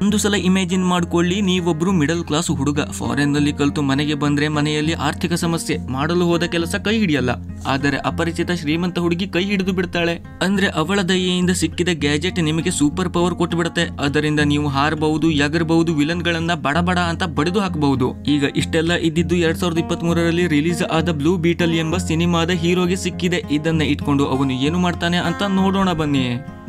ಒಂದು ಸಲ ಇಮ್ಯಾಜಿನ್ ಮಾಡ್ಕೊಳ್ಳಿ, ನೀವೊಬ್ರು ಮಿಡಲ್ ಕ್ಲಾಸ್ ಹುಡುಗ ಫಾರಿನ್ ನಲ್ಲಿ ಕಲ್ತು ಮನೆಗೆ ಬಂದ್ರೆ ಮನೆಯಲ್ಲಿ ಆರ್ಥಿಕ ಸಮಸ್ಯೆ, ಮಾಡಲು ಹೋದ ಕೆಲಸ ಕೈ ಹಿಡಿಯಲ್ಲ. ಆದರೆ ಅಪರಿಚಿತ ಶ್ರೀಮಂತ ಹುಡುಗಿ ಕೈ ಹಿಡಿದು ಬಿಡ್ತಾಳೆ. ಅಂದ್ರೆ ಅವಳ ದಯೆಯಿಂದ ಸಿಕ್ಕಿದ ಗ್ಯಾಜೆಟ್ ನಿಮಗೆ ಸೂಪರ್ ಪವರ್ ಕೊಟ್ಟು ಬಿಡುತ್ತೆ. ಅದರಿಂದ ನೀವು ಹಾರಬಹುದು, ಎಗರಬಹುದು, ವಿಲನ್ ಗಳನ್ನ ಬಡ ಬಡ ಅಂತ ಬಡಿದು ಹಾಕಬಹುದು. ಈಗ ಇಷ್ಟೆಲ್ಲ ಇದ್ದಿದ್ದು 2023ರಲ್ಲಿ ರಿಲೀಸ್ ಆದ ಬ್ಲೂ ಬೀಟಲ್ ಎಂಬ ಸಿನಿಮಾದ ಹೀರೋಗೆ ಸಿಕ್ಕಿದೆ. ಇದನ್ನ ಇಟ್ಕೊಂಡು ಅವನು ಏನು ಮಾಡ್ತಾನೆ ಅಂತ ನೋಡೋಣ ಬನ್ನಿ.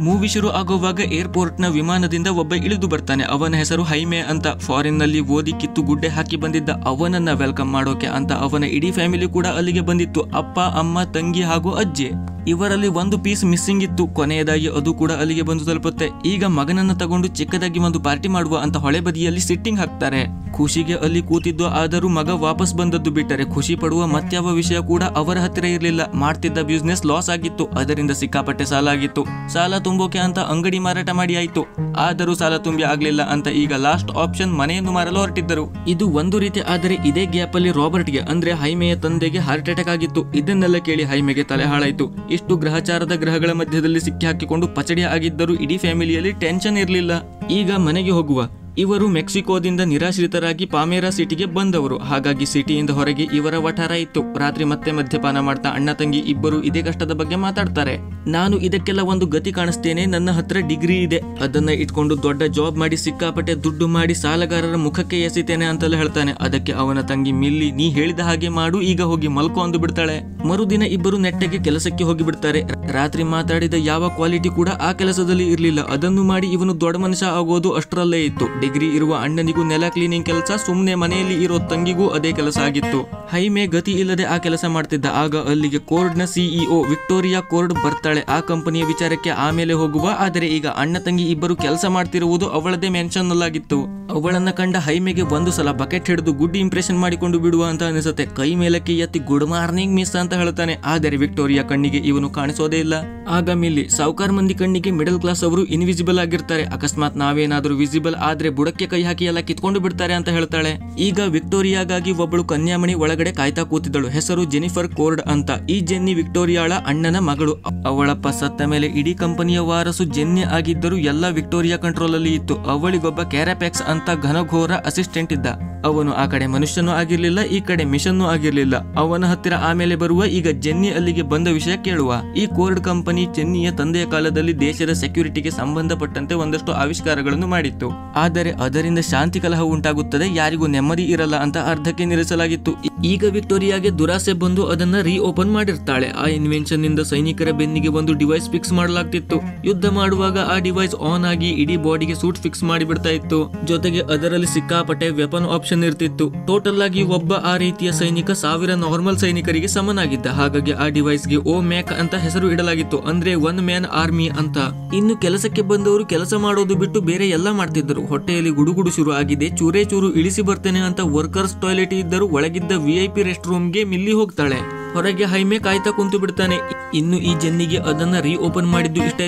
ಮೂವಿ ಶುರು ಆಗುವಾಗ ಏರ್ಪೋರ್ಟ್ ನ ವಿಮಾನದಿಂದ ಒಬ್ಬ ಇಳಿದು ಬರ್ತಾನೆ. ಅವನ ಹೆಸರು ಹೈಮೆ ಅಂತ. ಫಾರಿನ್ ನಲ್ಲಿ ಓದಿ ಕಿತ್ತು ಗುಡ್ಡೆ ಹಾಕಿ ಬಂದಿದ್ದ. ಅವನನ್ನ ವೆಲ್ಕಮ್ ಮಾಡೋಕೆ ಅಂತ ಅವನ ಇಡೀ ಫ್ಯಾಮಿಲಿ ಕೂಡ ಅಲ್ಲಿಗೆ ಬಂದಿತ್ತು. ಅಪ್ಪ, ಅಮ್ಮ, ತಂಗಿ ಹಾಗೂ ಅಜ್ಜಿ. ಇವರಲ್ಲಿ ಒಂದು ಪೀಸ್ ಮಿಸ್ಸಿಂಗ್ ಇತ್ತು. ಕೊನೆಯದಾಗಿ ಅದು ಕೂಡ ಅಲ್ಲಿಗೆ ಬಂದು ತಲುಪುತ್ತೆ. ಈಗ ಮಗನನ್ನ ತಗೊಂಡು ಚಿಕ್ಕದಾಗಿ ಒಂದು ಪಾರ್ಟಿ ಮಾಡುವ ಅಂತ ಹೊಳೆ ಬದಿಯಲ್ಲಿ ಸಿಟ್ಟಿಂಗ್ ಹಾಕ್ತಾರೆ. ಖುಷಿಗೆ ಅಲ್ಲಿ ಕೂತಿದ್ದು, ಆದರೂ ಮಗ ವಾಪಸ್ ಬಂದದ್ದು ಬಿಟ್ಟರೆ ಖುಷಿ ಪಡುವ ಮತ್ಯಾವ ವಿಷಯ ಕೂಡ ಅವರ ಹತ್ತಿರ ಇರಲಿಲ್ಲ. ಮಾಡ್ತಿದ್ದ ಬಿಸ್ನೆಸ್ ಲಾಸ್ ಆಗಿತ್ತು. ಅದರಿಂದ ಸಿಕ್ಕಾಪಟ್ಟೆ ಸಾಲ ಆಗಿತ್ತು. ಸಾಲ ತುಂಬೋಕೆ ಅಂತ ಅಂಗಡಿ ಮಾರಾಟ ಮಾಡಿ ಆಯ್ತು. ಆದರೂ ಸಾಲ ತುಂಬಿ ಆಗ್ಲಿಲ್ಲ ಅಂತ ಈಗ ಲಾಸ್ಟ್ ಆಪ್ಷನ್ ಮನೆಯನ್ನು ಮಾರಲು ಹೊರಟಿದ್ದರು. ಇದು ಒಂದು ರೀತಿ. ಆದರೆ ಇದೇ ಗ್ಯಾಪ್ ಅಲ್ಲಿ ರಾಬರ್ಟ್ಗೆ ಅಂದ್ರೆ ಹೈಮೆಯ ತಂದೆಗೆ ಹಾರ್ಟ್ ಅಟ್ಯಾಕ್ ಆಗಿತ್ತು. ಇದನ್ನೆಲ್ಲ ಕೇಳಿ ಹೈಮೆಗೆ ತಲೆ ಹಾಳಾಯ್ತು. ಇಷ್ಟು ಗ್ರಹಚಾರದ ಗ್ರಹಗಳ ಮಧ್ಯದಲ್ಲಿ ಸಿಕ್ಕಿ ಹಾಕಿಕೊಂಡು ಪಚಡಿ ಆಗಿದ್ದರೂ ಇಡೀ ಫ್ಯಾಮಿಲಿಯಲ್ಲಿ ಟೆನ್ಷನ್ ಇರಲಿಲ್ಲ. ಈಗ ಮನೆಗೆ ಹೋಗುವ. ಇವರು ಮೆಕ್ಸಿಕೋದಿಂದ ನಿರಾಶ್ರಿತರಾಗಿ ಪಾಮೇರಾ ಸಿಟಿಗೆ ಬಂದವರು. ಹಾಗಾಗಿ ಸಿಟಿಯಿಂದ ಹೊರಗೆ ಇವರ ವಠಾರ ಇತ್ತು. ರಾತ್ರಿ ಮತ್ತೆ ಮದ್ಯಪಾನ ಮಾಡ್ತಾ ಅಣ್ಣ ತಂಗಿ ಇಬ್ಬರು ಇದೇ ಕಷ್ಟದ ಬಗ್ಗೆ ಮಾತಾಡ್ತಾರೆ. ನಾನು ಇದಕ್ಕೆಲ್ಲ ಒಂದು ಗತಿ ಕಾಣಿಸ್ತೇನೆ. ನನ್ನ ಹತ್ರ ಡಿಗ್ರಿ ಇದೆ, ಅದನ್ನ ಇಟ್ಕೊಂಡು ದೊಡ್ಡ ಜಾಬ್ ಮಾಡಿ ಸಿಕ್ಕಾಪಟ್ಟೆ ದುಡ್ಡು ಮಾಡಿ ಸಾಲಗಾರರ ಮುಖಕ್ಕೆ ಎಸಿತೇನೆ ಅಂತೆಲ್ಲ ಹೇಳ್ತಾನೆ. ಅದಕ್ಕೆ ಅವನ ತಂಗಿ ಮಿಲ್ಲಿ, ನೀ ಹೇಳಿದ ಹಾಗೆ ಮಾಡು, ಈಗ ಹೋಗಿ ಮಲ್ಕೋ ಅಂದು ಬಿಡ್ತಾಳೆ. ಮರುದಿನ ಇಬ್ಬರು ನೆಟ್ಟಗೆ ಕೆಲಸಕ್ಕೆ ಹೋಗಿ ಬಿಡ್ತಾರೆ. ರಾತ್ರಿ ಮಾತಾಡಿದ ಯಾವ ಕ್ವಾಲಿಟಿ ಕೂಡ ಆ ಕೆಲಸದಲ್ಲಿ ಇರ್ಲಿಲ್ಲ. ಅದನ್ನು ಮಾಡಿ ಇವನು ದೊಡ್ಡ ಮನುಷ್ಯ ಆಗೋದು ಅಷ್ಟರಲ್ಲೇ ಇತ್ತು. ಡಿಗ್ರಿ ಇರುವ ಅಣ್ಣನಿಗೂ ನೆಲ ಕ್ಲೀನಿಂಗ್ ಕೆಲಸ, ಸುಮ್ನೆ ಮನೆಯಲ್ಲಿ ಇರೋ ತಂಗಿಗೂ ಅದೇ ಕೆಲಸ ಆಗಿತ್ತು. ಹೈಮೆ ಗತಿ ಇಲ್ಲದೆ ಆ ಕೆಲಸ ಮಾಡ್ತಿದ್ದ. ಆಗ ಅಲ್ಲಿಗೆ ಕೋರ್ಡ್ ನ ಸಿಇಒ ವಿಕ್ಟೋರಿಯಾ ಕೋರ್ಡ್ ಬರ್ತಾಳೆ. ಆ ಕಂಪನಿಯ ವಿಚಾರಕ್ಕೆ ಆಮೇಲೆ ಹೋಗುವ. ಆದರೆ ಈಗ ಅಣ್ಣ ತಂಗಿ ಇಬ್ಬರು ಕೆಲಸ ಮಾಡ್ತಿರುವುದು ಅವಳದೇ ಮೆನ್ಷನ್ ನಲ್ಲಾಗಿತ್ತು. ಅವಳನ್ನ ಕಂಡ ಹೈಮೆಗೆ ಒಂದು ಸಲ ಬಕೆಟ್ ಹಿಡಿದು ಗುಡ್ ಇಂಪ್ರೆಷನ್ ಮಾಡಿಕೊಂಡು ಬಿಡುವ ಅಂತ ಅನಿಸುತ್ತೆ. ಕೈ ಮೇಲಕ್ಕೆ ಎತ್ತಿ ಗುಡ್ ಮಾರ್ನಿಂಗ್ ಮಿಸ್ ಅಂತ ಹೇಳ್ತಾನೆ. ಆದರೆ ವಿಕ್ಟೋರಿಯಾ ಕಣ್ಣಿಗೆ ಇವನು ಕಾಣಿಸೋದೇ ಇಲ್ಲ. ಆಗ ಮಿಲ್ಲಿ, ಸಾವುಕಾರ ಮಂದಿ ಕಣ್ಣಿಗೆ ಮಿಡಲ್ ಕ್ಲಾಸ್ ಅವರು ಇನ್ವಿಸಿಬಲ್ ಆಗಿರ್ತಾರೆ. ಅಕಸ್ಮಾತ್ ನಾವೇನಾದ್ರೂ ವಿಸಿಬಲ್ ಆದ್ರೆ ಬುಡಕ್ಕೆ ಕೈ ಹಾಕಿ ಎಲ್ಲ ಕಿತ್ಕೊಂಡು ಬಿಡ್ತಾರೆ ಅಂತ ಹೇಳ್ತಾಳೆ. ಈಗ ವಿಕ್ಟೋರಿಯಾಗಾಗಿ ಒಬ್ಬಳು ಕನ್ಯಾಮಣಿ ಒಳಗಡೆ ಕಾಯ್ತಾ ಕೂತಿದ್ದಳು. ಹೆಸರು ಜೆನಿಫರ್ ಕೋರ್ಡ್ ಅಂತ. ಈ ಜೆನ್ನಿ ವಿಕ್ಟೋರಿಯಾಳ ಅಣ್ಣನ ಮಗಳು. ಅವಳಪ್ಪ ಸತ್ತ ಮೇಲೆ ಇಡೀ ಕಂಪನಿಯ ವಾರಸು ಜೆನ್ನಿ ಆಗಿದ್ದರೂ ಎಲ್ಲ ವಿಕ್ಟೋರಿಯಾ ಕಂಟ್ರೋಲ್ ಅಲ್ಲಿ ಇತ್ತು. ಅವಳಿಗೊಬ್ಬ ಕ್ಯಾರಾಪ್ಯಾಕ್ಸ್ ಅಂತ ಘನಘೋರ ಅಸಿಸ್ಟೆಂಟ್ ಇದ್ದ. ಅವನು ಆ ಕಡೆ ಮನುಷ್ಯನೂ ಆಗಿರ್ಲಿಲ್ಲ, ಈ ಕಡೆ ಮಿಷನ್ನೂ ಆಗಿರ್ಲಿಲ್ಲ. ಅವನ ಹತ್ತಿರ ಆಮೇಲೆ ಬರುವ. ಈಗ ಜೆನ್ನಿ ಅಲ್ಲಿಗೆ ಬಂದ ವಿಷಯ ಕೇಳುವ. ಈ ಕೋರ್ಡ್ ಕಂಪನಿ ಜೆನ್ನಿಯ ತಂದೆಯ ಕಾಲದಲ್ಲಿ ದೇಶದ ಸೆಕ್ಯೂರಿಟಿಗೆ ಸಂಬಂಧಪಟ್ಟಂತೆ ಒಂದಷ್ಟು ಆವಿಷ್ಕಾರಗಳನ್ನು ಮಾಡಿತ್ತು. ಆದರೆ ಅದರಿಂದ ಶಾಂತಿ ಕಲಹ ಉಂಟಾಗುತ್ತದೆ, ಯಾರಿಗೂ ನೆಮ್ಮದಿ ಇರಲ್ಲ ಅಂತ ಅರ್ಧಕ್ಕೆ ನಿಲ್ಲಿಸಲಾಗಿತ್ತು. ಈಗ ವಿಕ್ಟೋರಿಯಾಗೆ ದುರಾಸೆ ಬಂದು ಅದನ್ನ ರೀಓಪನ್ ಮಾಡಿರ್ತಾಳೆ. ಆ ಇನ್ವೆನ್ಷನ್ ನಿಂದ ಸೈನಿಕರ ಬೆನ್ನಿಗೆ ಒಂದು ಡಿವೈಸ್ ಫಿಕ್ಸ್ ಮಾಡಲಾಗ್ತಿತ್ತು. ಯುದ್ಧ ಮಾಡುವಾಗ ಆ ಡಿವೈಸ್ ಆನ್ ಆಗಿ ಇಡೀ ಬಾಡಿಗೆ ಸೂಟ್ ಫಿಕ್ಸ್ ಮಾಡಿಬಿಡ್ತಾ ಇತ್ತು. ಜೊತೆಗೆ ಅದರಲ್ಲಿ ಸಿಕ್ಕಾಪಟ್ಟೆ ವೆಪನ್ ಆಪ್ಷನ್ ಇರ್ತಿತ್ತು. ಟೋಟಲ್ ಆಗಿ ಒಬ್ಬ ಆ ರೀತಿಯ ಸೈನಿಕ 1000 ನಾರ್ಮಲ್ ಸೈನಿಕರಿಗೆ ಸಮನಾಗಿದ್ದ. ಹಾಗಾಗಿ ಆ ಡಿವೈಸ್ ಗೆ ಓ ಮ್ಯಾಕ್ ಅಂತ ಹೆಸರು ಇಡಲಾಗಿತ್ತು. ಅಂದ್ರೆ ಒನ್ ಮ್ಯಾನ್ ಆರ್ಮಿ ಅಂತ. ಇನ್ನು ಕೆಲಸಕ್ಕೆ ಬಂದವರು ಕೆಲಸ ಮಾಡೋದು ಬಿಟ್ಟು ಬೇರೆ ಎಲ್ಲ ಮಾಡ್ತಿದ್ದರು. ಹೊಟ್ಟೆಯಲ್ಲಿ ಗುಡುಗುಡು ಶುರು ಆಗಿದೆ, ಚೂರೇ ಚೂರು ಇಳಿಸಿ ಬರ್ತೇನೆ ಅಂತ ವರ್ಕರ್ಸ್ ಟಾಯ್ಲೆಟ್ ಇದ್ದರು. ಒಳಗಿದ್ದ VIP ರೆಸ್ಟ್ ರೂಮ್ಗೆ ಮಿಲ್ಲಿ ಹೋಗ್ತಾಳೆ. ಹೊರಗೆ ಹೈಮೆ ಕಾಯ್ತಾ ಕುಂತು ಬಿಡ್ತಾನೆ. ಇನ್ನು ಈ ಜೆನ್ನಿಗೆ ಅದನ್ನ ರೀಓಪನ್ ಮಾಡಿದ್ದು ಇಷ್ಟ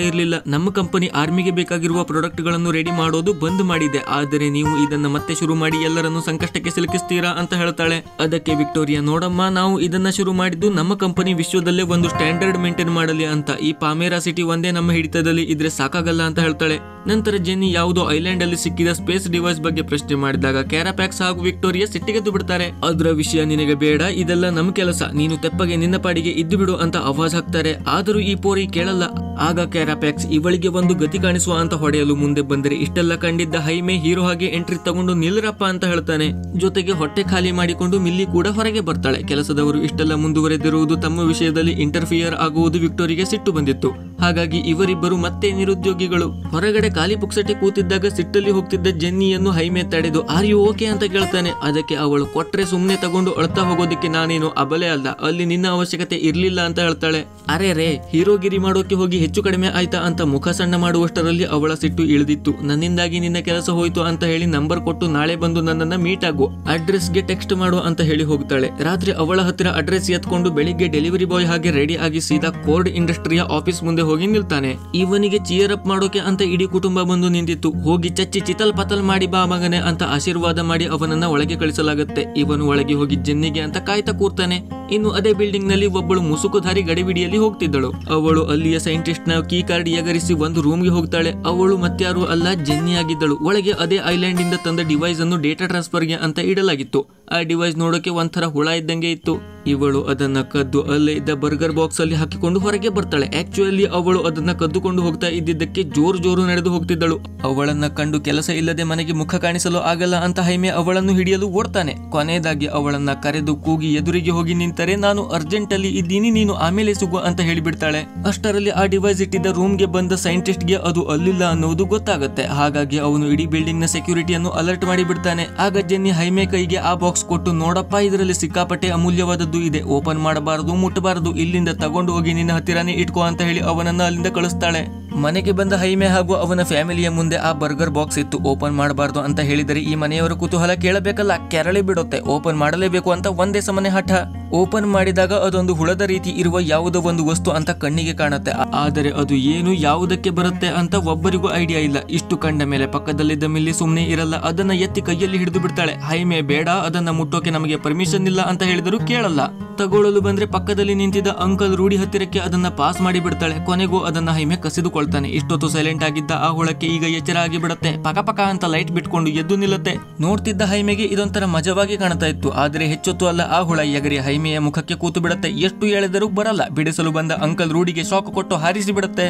ಇರಲಿಲ್ಲ. ನಮ್ಮ ಕಂಪನಿ ಆರ್ಮಿಗೆ ಬೇಕಾಗಿರುವ ಪ್ರಾಡಕ್ಟ್ ಗಳನ್ನು ರೆಡಿ ಮಾಡೋದು ಬಂದ್ ಮಾಡಿದೆ. ಆದರೆ ನೀವು ಇದನ್ನ ಮತ್ತೆ ಶುರು ಮಾಡಿ ಎಲ್ಲರನ್ನು ಸಂಕಷ್ಟಕ್ಕೆ ಸಿಲುಕಿಸ್ತೀರಾ ಅಂತ ಹೇಳ್ತಾಳೆ. ಅದಕ್ಕೆ ವಿಕ್ಟೋರಿಯಾ, ನೋಡಮ್ಮ, ನಾವು ಇದನ್ನ ಶುರು ಮಾಡಿದ್ದು ನಮ್ಮ ಕಂಪನಿ ವಿಶ್ವದಲ್ಲೇ ಒಂದು ಸ್ಟ್ಯಾಂಡರ್ಡ್ ಮೇಂಟೈನ್ ಮಾಡಲಿ ಅಂತ. ಈ ಪಾಮೇರಾ ಸಿಟಿ ಒಂದೇ ನಮ್ಮ ಹಿಡಿತದಲ್ಲಿ ಇದ್ರೆ ಸಾಕಾಗಲ್ಲ ಅಂತ ಹೇಳ್ತಾಳೆ. ನಂತರ ಜೆನ್ನಿ ಯಾವುದೋ ಐಲ್ಯಾಂಡ್ ಅಲ್ಲಿ ಸಿಕ್ಕಿದ ಸ್ಪೇಸ್ ಡಿವೈಸ್ ಬಗ್ಗೆ ಪ್ರಶ್ನೆ ಮಾಡಿದಾಗ ಕ್ಯಾರಾಪ್ಯಾಕ್ಸ್ ಹಾಗೂ ವಿಕ್ಟೋರಿಯಾ ಸಿಟ್ಟಿಗೆದ್ದು ಬಿಡ್ತಾರೆ. ಅದರ ವಿಷಯ ನಿನಗೆ ಬೇಡ, ಇದೆಲ್ಲ ನಮ್ಮ ಕೆಲಸ, ನೀನು ತೆಪ್ಪಗೆ ನಿನ್ನ ಪಾಡಿಗೆ ಇದ್ದು ಬಿಡು ಅಂತ ಆವಾಜ್ ಹಾಕ್ತಾರೆ. ಆದರೂ ಈ ಪೋರಿ ಕೇಳಲ್ಲ. ಆಗ ಕ್ಯಾರಾಪ್ಯಾಕ್ಸ್ ಇವಳಿಗೆ ಒಂದು ಗತಿ ಕಾಣಿಸುವ ಅಂತ ಹೊಡೆಯಲು ಮುಂದೆ ಬಂದರೆ ಇಷ್ಟೆಲ್ಲ ಕಂಡಿದ್ದ ಹೈಮೆ ಹೀರೋ ಹಾಗೆ ಎಂಟ್ರಿ ತಗೊಂಡು ನಿಲ್ರಪ್ಪ ಅಂತ ಹೇಳ್ತಾನೆ. ಜೊತೆಗೆ ಹೊಟ್ಟೆ ಖಾಲಿ ಮಾಡಿಕೊಂಡು ಮಿಲ್ಲಿ ಕೂಡ ಹೊರಗೆ ಬರ್ತಾಳೆ. ಕೆಲಸದವರು ಇಷ್ಟೆಲ್ಲ ಮುಂದುವರೆದಿರುವುದು, ತಮ್ಮ ವಿಷಯದಲ್ಲಿ ಇಂಟರ್ಫಿಯರ್ ಆಗುವುದು ವಿಕ್ಟೋರಿಗೆ ಸಿಟ್ಟು ಬಂದಿತ್ತು. ಹಾಗಾಗಿ ಇವರಿಬ್ಬರು ಮತ್ತೆ ನಿರುದ್ಯೋಗಿಗಳು. ಹೊರಗಡೆ ಖಾಲಿ ಪುಕ್ಸಟೆ ಕೂತಿದ್ದಾಗ ಸಿಟ್ಟಲ್ಲಿ ಹೋಗ್ತಿದ್ದ ಜೆನ್ನಿಯನ್ನು ಹೈಮೆ ತಡೆದು ಆರ್ ಯು ಓಕೆ ಅಂತ ಕೇಳ್ತಾನೆ. ಅದಕ್ಕೆ ಅವಳು, ಕೊಟ್ರೆ ಸುಮ್ನೆ ತಗೊಂಡು ಅಳ್ತಾ ಹೋಗೋದಕ್ಕೆ ನಾನೇನು ಅಬಲೆ ಅಲ್ಲ, ಅಲ್ಲಿ ನಿನ್ನ ಅವಶ್ಯಕತೆ ಇರ್ಲಿಲ್ಲ ಅಂತ ಹೇಳ್ತಾಳೆ. ಅರೆ ರೇ, ಹೀರೋಗಿರಿ ಮಾಡೋಕೆ ಹೋಗಿ ಹೆಚ್ಚು ಕಡಿಮೆ ಆಯ್ತಾ ಅಂತ ಮುಖ ಸಣ್ಣ ಮಾಡುವಷ್ಟರಲ್ಲಿ ಅವಳ ಸಿಟ್ಟು ಇಳಿದಿತ್ತು. ನನ್ನಿಂದಾಗಿ ನಿನ್ನ ಕೆಲಸ ಹೋಯ್ತು ಅಂತ ಹೇಳಿ ನಂಬರ್ ಕೊಟ್ಟು ನಾಳೆ ಬಂದು ನನ್ನನ್ನ ಮೀಟ್ ಆಗು, ಅಡ್ರೆಸ್ಗೆ ಟೆಕ್ಸ್ಟ್ ಮಾಡು ಅಂತ ಹೇಳಿ ಹೋಗ್ತಾಳೆ. ರಾತ್ರಿ ಅವಳ ಹತ್ತಿರ ಅಡ್ರೆಸ್ ಎತ್ಕೊಂಡು ಬೆಳಿಗ್ಗೆ ಡೆಲಿವರಿ ಬಾಯ್ ಹಾಗೆ ರೆಡಿ ಆಗಿ ಸೀದಾ ಕೋರ್ಡ್ ಇಂಡಸ್ಟ್ರಿಯ ಆಫೀಸ್ ಮುಂದೆ ಹೋಗಿ ನಿಲ್ತಾನೆ. ಇವನಿಗೆ ಚಿಯರ್ ಅಪ್ ಮಾಡೋಕೆ ಅಂತ ಇಡೀ ಕುಟುಂಬ ಬಂದು ನಿಂತಿತ್ತು. ಹೋಗಿ ಚಚ್ಚಿ ಚಿತಲ್ ಪತಲ್ ಮಾಡಿ ಬಾ ಮಗನೆ ಅಂತ ಆಶೀರ್ವಾದ ಮಾಡಿ ಅವನನ್ನ ಒಳಗೆ ಕಳಿಸಲಾಗುತ್ತೆ. ಇವನು ಒಳಗೆ ಹೋಗಿ ಜೆನ್ನಿಗೆ ಅಂತ ಕಾಯ್ತಾ ಕೂರ್ತಾನೆ. ಇನ್ನು ಅದೇ ಬಿಲ್ಡಿಂಗ್ ನಲ್ಲಿ ಒಬ್ಬಳು ಮುಸುಕುಧಾರಿ ಗಡಿಬಿಡಿಯಲ್ಲಿ ಹೋಗ್ತಿದ್ದಳು. ಅವಳು ಅಲ್ಲಿಯ ಸೈಂಟಿಸ್ಟ್ ನ ಕೀ ಕಾರ್ಡ್ ಎಗರಿಸಿ ಒಂದು ರೂಮ್ ಗೆ ಹೋಗ್ತಾಳೆ. ಅವಳು ಮತ್ಯಾರು ಅಲ್ಲ, ಜೆನ್ನಿ ಆಗಿದ್ದಳು. ಒಳಗೆ ಅದೇ ಐಲ್ಯಾಂಡ್ ಇಂದ ತಂದ ಡಿವೈಸ್ ಅನ್ನು ಡೇಟಾ ಟ್ರಾನ್ಸ್ಫರ್ ಗೆ ಅಂತ ಇಡಲಾಗಿತ್ತು. ಆ ಡಿವೈಸ್ ನೋಡೋಕೆ ಒಂಥರ ಹುಳ ಇದ್ದಂಗೆ ಇತ್ತು. ಇವಳು ಅದನ್ನ ಕದ್ದು ಅಲ್ಲೇ ಇದ್ದ ಬರ್ಗರ್ ಬಾಕ್ಸ್ ಅಲ್ಲಿ ಹಾಕಿಕೊಂಡು ಹೊರಗೆ ಬರ್ತಾಳೆ. ಆಕ್ಚುಲಿ ಅವಳು ಅದನ್ನ ಕದ್ದುಕೊಂಡು ಹೋಗ್ತಾ ಇದ್ದಿದ್ದಕ್ಕೆ ಜೋರು ನಡೆದು ಹೋಗ್ತಿದ್ದಳು. ಅವಳನ್ನ ಕಂಡು ಕೆಲಸ ಇಲ್ಲದೆ ಮನೆಗೆ ಮುಖ ಕಾಣಿಸಲು ಆಗಲ್ಲ ಅಂತ ಹೈಮೆ ಅವಳನ್ನು ಹಿಡಿಯಲು ಓಡ್ತಾನೆ. ಕೊನೆಯದಾಗಿ ಅವಳನ್ನ ಕರೆದು ಕೂಗಿ ಎದುರಿಗೆ ಹೋಗಿ ನಿಂತರೆ, ನಾನು ಅರ್ಜೆಂಟ್ ಅಲ್ಲಿ ಇದ್ದೀನಿ, ನೀನು ಆಮೇಲೆ ಸಿಗು ಅಂತ ಹೇಳಿಬಿಡ್ತಾಳೆ. ಅಷ್ಟರಲ್ಲಿ ಆ ಡಿವೈಸ್ ಇಟ್ಟಿದ್ದ ರೂಮ್ ಗೆ ಬಂದ ಸೈಂಟಿಸ್ಟ್ ಗೆ ಅದು ಅಲ್ಲಿಲ್ಲ ಅನ್ನೋದು ಗೊತ್ತಾಗುತ್ತೆ. ಹಾಗಾಗಿ ಅವನು ಇಡೀ ಬಿಲ್ಡಿಂಗ್ ನ ಸೆಕ್ಯೂರಿಟಿಯನ್ನು ಅಲರ್ಟ್ ಮಾಡಿ ಬಿಡ್ತಾನೆ. ಆಗ ಜೆನ್ನಿ ಹೈಮೆ ಕೈಗೆ ಆ ಬಾಕ್ಸ್ ಕೊಟ್ಟು, ನೋಡಪ್ಪ, ಇದರಲ್ಲಿ ಸಿಕ್ಕಾಪಟ್ಟೆ ಅಮೂಲ್ಯವಾದದ್ದು ಇದೆ, ಓಪನ್ ಮಾಡಬಾರದು, ಮುಟ್ಟಬಾರದು, ಇಲ್ಲಿಂದ ತಗೊಂಡು ಹೋಗಿ ನಿನ್ನ ಹತ್ತಿರನೇ ಇಟ್ಕೋ ಅಂತ ಹೇಳಿ ಅವನನ್ನ ಅಲ್ಲಿಂದ ಕಳಿಸ್ತಾಳೆ. ಮನೆಗೆ ಬಂದ ಹೈಮೆ ಹಾಗೂ ಅವನ ಫ್ಯಾಮಿಲಿಯ ಮುಂದೆ ಆ ಬರ್ಗರ್ ಬಾಕ್ಸ್ ಇತ್ತು. ಓಪನ್ ಮಾಡಬಾರ್ದು ಅಂತ ಹೇಳಿದರೆ ಈ ಮನೆಯವರ ಕುತೂಹಲ ಕೇಳಬೇಕಲ್ಲ, ಕೆರಳಿ ಬಿಡುತ್ತೆ. ಓಪನ್ ಮಾಡಲೇಬೇಕು ಅಂತ ಒಂದೇ ಸಮನೆ ಹಠ. ಓಪನ್ ಮಾಡಿದಾಗ ಅದೊಂದು ಹುಳದ ರೀತಿ ಇರುವ ಯಾವುದೋ ಒಂದು ವಸ್ತು ಅಂತ ಕಣ್ಣಿಗೆ ಕಾಣುತ್ತೆ. ಆದರೆ ಅದು ಏನು, ಯಾವುದಕ್ಕೆ ಬರುತ್ತೆ ಅಂತ ಒಬ್ಬರಿಗೂ ಐಡಿಯಾ ಇಲ್ಲ. ಇಷ್ಟು ಕಂಡ ಮೇಲೆ ಪಕ್ಕದಲ್ಲಿದ್ದ ಮಿಲ್ಲಿ ಸುಮ್ಮನೆ ಇರಲ್ಲ. ಅದನ್ನ ಎತ್ತಿ ಕೈಯಲ್ಲಿ ಹಿಡಿದು ಬಿಡ್ತಾಳೆ. ಹೈಮೆ, ಬೇಡ, ಅದನ್ನ ಮುಟ್ಟೋಕೆ ನಮಗೆ ಪರ್ಮಿಷನ್ ಇಲ್ಲ ಅಂತ ಹೇಳಿದರೂ ಕೇಳಲ್ಲ. ತಗೊಳ್ಳಲು ಬಂದ್ರೆ ಪಕ್ಕದಲ್ಲಿ ನಿಂತಿದ್ದ ಅಂಕಲ್ ರೂಢಿ ಹತ್ತಿರಕ್ಕೆ ಅದನ್ನ ಪಾಸ್ ಮಾಡಿ ಬಿಡ್ತಾಳೆ. ಕೊನೆಗೂ ಅದನ್ನ ಹೈಮೆ ಕಸಿದುಕೊಳ್ತಾನೆ. ಇಷ್ಟೊತ್ತು ಸೈಲೆಂಟ್ ಆಗಿದ್ದ ಆ ಹುಳಕ್ಕೆ ಈಗ ಎಚ್ಚರ ಆಗಿ ಬಿಡುತ್ತೆ. ಪಕ ಅಂತ ಲೈಟ್ ಬಿಟ್ಕೊಂಡು ಎದ್ದು ನಿಲ್ಲುತ್ತೆ. ನೋಡ್ತಿದ್ದ ಹೈಮೆಗೆ ಇದೊಂಥರ ಮಜವಾಗಿ ಕಾಣ್ತಾ ಇತ್ತು. ಆದ್ರೆ ಹೆಚ್ಚೊತ್ತು ಅಲ್ಲ, ಆ ಹುಳ ಎಗರಿ ಹೈಮೆಯ ಮುಖಕ್ಕೆ ಕೂತು ಬಿಡುತ್ತೆ. ಎಷ್ಟು ಎಳೆದರೂ ಬರಲ್ಲ. ಬಿಡಿಸಲು ಬಂದ ಅಂಕಲ್ ರೂಢಿಗೆ ಶಾಕ್ ಕೊಟ್ಟು ಹಾರಿಸಿ ಬಿಡುತ್ತೆ.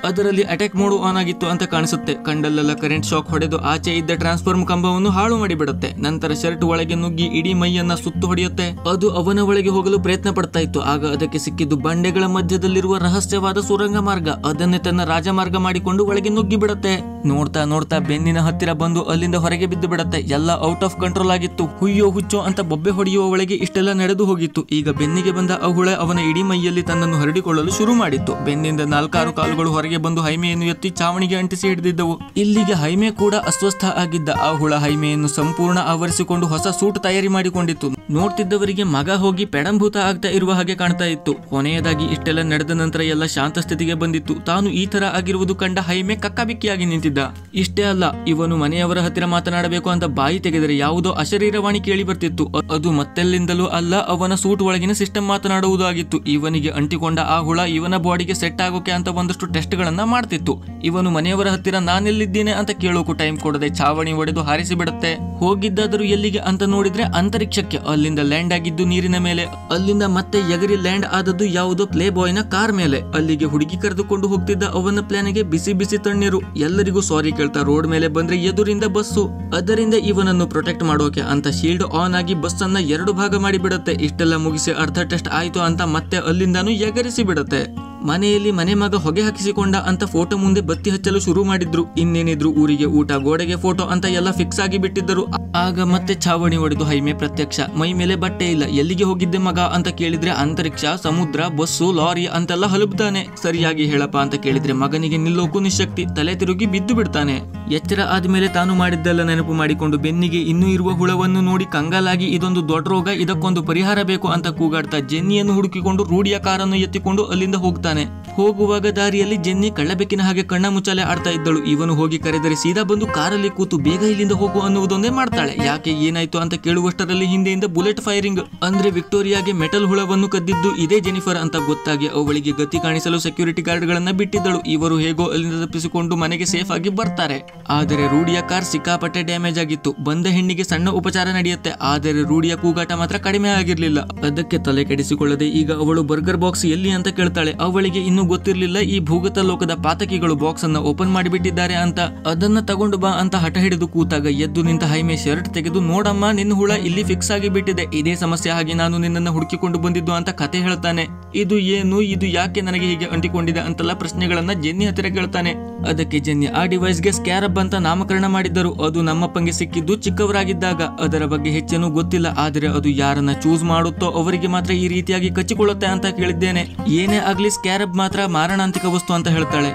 ಅದರಲ್ಲಿ ಅಟ್ಯಾಕ್ ಮೋಡ್ ಆನ್ ಆಗಿತ್ತು ಅಂತ ಕಾಣಿಸುತ್ತೆ. ಕಂಡಲ್ಲೆಲ್ಲ ಕರೆಂಟ್ ಶಾಕ್ ಹೊಡೆದು ಆಚೆ ಇದ್ದ ಟ್ರಾನ್ಸ್ಫಾರ್ಮ್ ಕಂಬವನ್ನು ಹಾಳು ಮಾಡಿ ಬಿಡುತ್ತೆ. ನಂತರ ಶರ್ಟ್ ಒಳಗೆ ನುಗ್ಗಿ ಇಡೀ ಮೈಯನ್ನ ಸುತ್ತು ಹೊಡೆಯುತ್ತೆ. ಅದು ಅವನ ಒಳಗೆ ಹೋಗಲು ಪ್ರಯತ್ನ ಪಡ್ತಾ ಇತ್ತು. ಆಗ ಅದಕ್ಕೆ ಸಿಕ್ಕಿದ್ದು ಬಂಡೆಗಳ ಮಧ್ಯದಲ್ಲಿರುವ ರಹಸ್ಯವಾದ ಸುರಂಗ ಮಾರ್ಗ. ಅದನ್ನೇ ತನ್ನ ರಾಜಮಾರ್ಗ ಮಾಡಿಕೊಂಡು ಒಳಗೆ ನುಗ್ಗಿ ಬಿಡುತ್ತೆ. ನೋಡ್ತಾ ಬೆನ್ನಿನ ಹತ್ತಿರ ಬಂದು ಅಲ್ಲಿಂದ ಹೊರಗೆ ಬಿದ್ದು ಬಿಡುತ್ತೆ. ಎಲ್ಲ ಔಟ್ ಆಫ್ ಕಂಟ್ರೋಲ್ ಆಗಿತ್ತು. ಹುಯ್ಯೋ ಹುಚ್ಚೋ ಅಂತ ಬೊಬ್ಬೆ ಹೊಡೆಯುವ ಒಳಗೆ ಇಷ್ಟೆಲ್ಲ ನಡೆದು ಹೋಗಿತ್ತು. ಈಗ ಬೆನ್ನಿಗೆ ಬಂದ ಆ ಹುಳ ಅವನ ಇಡೀ ಮೈಯಲ್ಲಿ ತನ್ನನ್ನು ಹರಡಿಕೊಳ್ಳಲು ಶುರು ಮಾಡಿತ್ತು. ಬೆನ್ನಿಂದ 4-6 ಕಾಲುಗಳು ಹೊರಗೆ ಬಂದು ಹೈಮೆಯನ್ನು ಎತ್ತಿ ಚಾವಣಿಗೆ ಅಂಟಿಸಿ ಹಿಡಿದಿದ್ದವು. ಇಲ್ಲಿಗೆ ಹೈಮೆ ಕೂಡ ಅಸ್ವಸ್ಥ ಆಗಿದ್ದ. ಆ ಹುಳ ಹೈಮೆಯನ್ನು ಸಂಪೂರ್ಣ ಆವರಿಸಿಕೊಂಡು ಹೊಸ ಸೂಟ್ ತಯಾರಿ ಮಾಡಿಕೊಂಡಿತ್ತು. ನೋಡ್ತಿದ್ದವರಿಗೆ ಮಗ ಹೋಗಿ ಪೆಡಂಭೂತ ಆಗ್ತಾ ಇರುವ ಹಾಗೆ ಕಾಣ್ತಾ ಇತ್ತು. ಕೊನೆಯದಾಗಿ ಇಷ್ಟೆಲ್ಲ ನಡೆದ ನಂತರ ಎಲ್ಲ ಶಾಂತ ಸ್ಥಿತಿಗೆ ಬಂದಿತ್ತು. ತಾನು ಈ ತರ ಆಗಿರುವುದು ಕಂಡ ಹೈಮೆ ಕಕ್ಕಾಬಿಕ್ಕಿಯಾಗಿ ನಿಂತಿದ್ದ. ಇಷ್ಟೇ ಅಲ್ಲ, ಇವನು ಮನೆಯವರ ಹತ್ತಿರ ಮಾತನಾಡಬೇಕು ಅಂತ ಬಾಯಿ ತೆಗೆದರೆ ಯಾವುದೋ ಅಶರೀರವಾಣಿ ಕೇಳಿ ಬರ್ತಿತ್ತು. ಅದು ಮತ್ತೆಲ್ಲಿಂದಲೂ ಅಲ್ಲ, ಅವನ ಸೂಟ್ ಒಳಗಿನ ಸಿಸ್ಟಮ್ ಮಾತನಾಡುವುದು ಆಗಿತ್ತು. ಇವನಿಗೆ ಅಂಟಿಕೊಂಡ ಆ ಹುಳ ಇವನ ಬಾಡಿಗೆ ಸೆಟ್ ಆಗೋಕೆ ಅಂತ ಒಂದಷ್ಟು ಟೆಸ್ಟ್ ಗಳನ್ನ ಮಾಡ್ತಿತ್ತು. ಇವನು ಮನೆಯವರ ಹತ್ತಿರ ನಾನೆಲ್ಲಿದ್ದೇನೆ ಅಂತ ಕೇಳೋಕು ಟೈಮ್ ಕೊಡದೆ ಚಾವಣಿ ಒಡೆದು ಹಾರಿಸಿ ಬಿಡುತ್ತೆ. ಹೋಗಿದ್ದಾದರೂ ಎಲ್ಲಿಗೆ ಅಂತ ನೋಡಿದ್ರೆ ಅಂತರಿಕ್ಷಕ್ಕೆ. ಅಲ್ಲಿಂದ ಲ್ಯಾಂಡ್ ಆಗಿದ್ದು ನೀರಿನ ಮೇಲೆ. ಅಲ್ಲಿಂದ ಮತ್ತೆ ಎಗರಿ ಲ್ಯಾಂಡ್ ಆದದ್ದು ಯಾವುದೋ ಪ್ಲೇ ಬಾಯ್ ನ ಕಾರ್ ಮೇಲೆ. ಅಲ್ಲಿಗೆ ಹುಡುಗಿ ಕರೆದುಕೊಂಡು ಹೋಗ್ತಿದ್ದ ಅವನ ಪ್ಲಾನಿಗೆ ಬಿಸಿ ತಣ್ಣೀರು. ಎಲ್ಲರಿಗೂ ಸಾರಿ ಕೇಳ್ತಾ ರೋಡ್ ಮೇಲೆ ಬಂದ್ರೆ ಎದುರಿಂದ ಬಸ್ಸು. ಅದರಿಂದ ಇವನನ್ನು ಪ್ರೊಟೆಕ್ಟ್ ಮಾಡೋಕೆ ಅಂತ ಶೀಲ್ಡ್ ಆನ್ ಆಗಿ ಬಸ್ ಅನ್ನ 2 ಭಾಗ ಮಾಡಿ ಬಿಡುತ್ತೆ. ಇಷ್ಟೆಲ್ಲ ಮುಗಿಸಿ ಅರ್ಧ ಟೆಸ್ಟ್ ಆಯ್ತು ಅಂತ ಮತ್ತೆ ಅಲ್ಲಿಂದಾನು ಎಗರಿಸಿ ಬಿಡುತ್ತೆ. ಮನೆಯಲ್ಲಿ ಮನೆ ಮಗ ಹೊಗೆ ಹಾಕಿಸಿಕೊಂಡ ಅಂತ ಫೋಟೋ ಮುಂದೆ ಬತ್ತಿ ಹಚ್ಚಲು ಶುರು ಮಾಡಿದ್ರು. ಇನ್ನೇನಿದ್ರು ಊರಿಗೆ ಊಟ, ಗೋಡೆಗೆ ಫೋಟೋ ಅಂತ ಎಲ್ಲ ಫಿಕ್ಸ್ ಆಗಿ ಬಿಟ್ಟಿದ್ದರು. ಆಗ ಮತ್ತೆ ಛಾವಣಿ ಹೊಡೆದು ಹೈಮೆ ಪ್ರತ್ಯಕ್ಷ. ಮೈ ಮೇಲೆ ಬಟ್ಟೆ ಇಲ್ಲ. ಎಲ್ಲಿಗೆ ಹೋಗಿದ್ದೆ ಮಗ ಅಂತ ಕೇಳಿದ್ರೆ ಅಂತರಿಕ್ಷ, ಸಮುದ್ರ, ಬಸ್ಸು, ಲಾರಿ ಅಂತೆಲ್ಲ ಹಲುಬ್ತಾನೆ. ಸರಿಯಾಗಿ ಹೇಳಪ್ಪ ಅಂತ ಕೇಳಿದ್ರೆ ಮಗನಿಗೆ ನಿಲ್ಲೋಕು ನಿಶಕ್ತಿ. ತಲೆ ತಿರುಗಿ ಬಿದ್ದು ಬಿಡ್ತಾನೆ. ಎಚ್ಚರ ಆದ್ಮೇಲೆ ತಾನು ಮಾಡಿದ್ದೆಲ್ಲ ನೆನಪು ಮಾಡಿಕೊಂಡು ಬೆನ್ನಿಗೆ ಇನ್ನೂ ಇರುವ ಹುಳವನ್ನು ನೋಡಿ ಕಂಗಾಲಾಗಿ, ಇದೊಂದು ದೊಡ್ಡ ರೋಗ, ಇದಕ್ಕೊಂದು ಪರಿಹಾರ ಬೇಕು ಅಂತ ಕೂಗಾಡ್ತಾ ಜೆನ್ನಿಯನ್ನು ಹುಡುಕಿಕೊಂಡು ರೂಢಿಯ ಕಾರನ್ನು ಎತ್ತಿಕೊಂಡು ಅಲ್ಲಿಂದ ಹೋಗ್ತಾನೆ. ಹೋಗುವಾಗ ದಾರಿಯಲ್ಲಿ ಜೆನ್ನಿ ಕಳ್ಳಬೆಕ್ಕಿನ ಹಾಗೆ ಕಣ್ಣ ಮುಚ್ಚಾಲೆ ಆಡ್ತಾ ಇದ್ದಳು. ಇವನು ಹೋಗಿ ಕರೆದರೆ ಸೀದಾ ಬಂದು ಕಾರಲ್ಲಿ ಕೂತು ಬೇಗ ಇಲ್ಲಿಂದ ಹೋಗು ಅನ್ನುವುದೊಂದೇ ಮಾಡ್ತಾಳೆ. ಯಾಕೆ, ಏನಾಯ್ತು ಅಂತ ಕೇಳುವಷ್ಟರಲ್ಲಿ ಹಿಂದೆಯಿಂದ ಬುಲೆಟ್ ಫೈರಿಂಗ್. ಅಂದ್ರೆ ವಿಕ್ಟೋರಿಯಾಗೆ ಮೆಟಲ್ ಹುಳವನ್ನು ಕದ್ದಿದ್ದು ಇದೇ ಜೆನಿಫರ್ ಅಂತ ಗೊತ್ತಾಗಿ ಅವಳಿಗೆ ಗತಿ ಕಾಣಿಸಲು ಸೆಕ್ಯೂರಿಟಿ ಗಾರ್ಡ್ ಗಳನ್ನ ಬಿಟ್ಟಿದ್ದಳು. ಇವರು ಹೇಗೋ ಅಲ್ಲಿಂದ ತಪ್ಪಿಸಿಕೊಂಡು ಮನೆಗೆ ಸೇಫ್ ಆಗಿ ಬರ್ತಾರೆ. ಆದರೆ ರೂಢಿಯ ಕಾರ್ ಸಿಕ್ಕಾಪಟ್ಟೆ ಡ್ಯಾಮೇಜ್ ಆಗಿತ್ತು. ಬಂದ ಹೆಣ್ಣಿಗೆ ಸಣ್ಣ ಉಪಚಾರ ನಡೆಯುತ್ತೆ. ಆದರೆ ರೂಢಿಯ ಕೂಗಾಟ ಮಾತ್ರ ಕಡಿಮೆ ಆಗಿರ್ಲಿಲ್ಲ. ಅದಕ್ಕೆ ತಲೆ ಕೆಡಿಸಿಕೊಳ್ಳದೆ ಈಗ ಅವಳು ಬರ್ಗರ್ ಬಾಕ್ಸ್ ಎಲ್ಲಿ ಅಂತ ಕೇಳ್ತಾಳೆ. ಅವಳಿಗೆ ಇನ್ನೂ ಗೊತ್ತಿರ್ಲಿಲ್ಲ ಈ ಭೂಗತ ಲೋಕದ ಪಾತಕಿಗಳು ಬಾಕ್ಸ್ ಅನ್ನ ಓಪನ್ ಮಾಡಿಬಿಟ್ಟಿದ್ದಾರೆ ಅಂತ. ಅದನ್ನ ತಗೊಂಡು ಬಾ ಅಂತ ಹಠ ಹಿಡಿದು ಕೂತಾಗ ಎದ್ದು ನಿಂತ ಹೈಮೆ ಶರ್ಟ್ ತೆಗೆದು, ನೋಡಮ್ಮ, ನಿನ್ನ ಹುಳ ಇಲ್ಲಿ ಫಿಕ್ಸ್ ಆಗಿ ಬಿಟ್ಟಿದೆ. ಇದೇ ಸಮಸ್ಯೆ ಆಗಿ ನಾನು ನಿನ್ನನ್ನು ಹುಡುಕಿಕೊಂಡು ಬಂದಿದ್ದು ಅಂತ ಕತೆ ಹೇಳ್ತಾನೆ. ಇದು ಏನು, ಇದು ಯಾಕೆ ನನಗೆ ಹೀಗೆ ಅಂಟಿಕೊಂಡಿದೆ ಅಂತೆಲ್ಲ ಪ್ರಶ್ನೆಗಳನ್ನ ಜೆನ್ನಿ ಹತ್ತಿರ ಕೇಳ್ತಾನೆ. ಅದಕ್ಕೆ ಜೆನ್ನಿ, ಆ ಡಿವೈಸ್ಗೆ ಸ್ಕ್ಯಾರಬ್ ಅಂತ ನಾಮಕರಣ ಮಾಡಿದ್ದರು. ಅದು ನಮ್ಮಪ್ಪಂಗೆ ಸಿಕ್ಕಿದ್ದು ಚಿಕ್ಕವರಾಗಿದ್ದಾಗ. ಅದರ ಬಗ್ಗೆ ಹೆಚ್ಚೇನೂ ಗೊತ್ತಿಲ್ಲ. ಆದರೆ ಅದು ಯಾರನ್ನ ಚೂಸ್ ಮಾಡುತ್ತೋ ಅವರಿಗೆ ಮಾತ್ರ ಈ ರೀತಿಯಾಗಿ ಕಚ್ಚಿಕೊಳ್ಳುತ್ತೆ ಅಂತ ಕೇಳಿದ್ದೇನೆ. ಏನೇ ಆಗ್ಲಿ ಸ್ಕ್ಯಾರಬ್ ಮಾತ್ರ ಮಾರಣಾಂತಿಕ ವಸ್ತು ಅಂತ ಹೇಳ್ತಾಳೆ.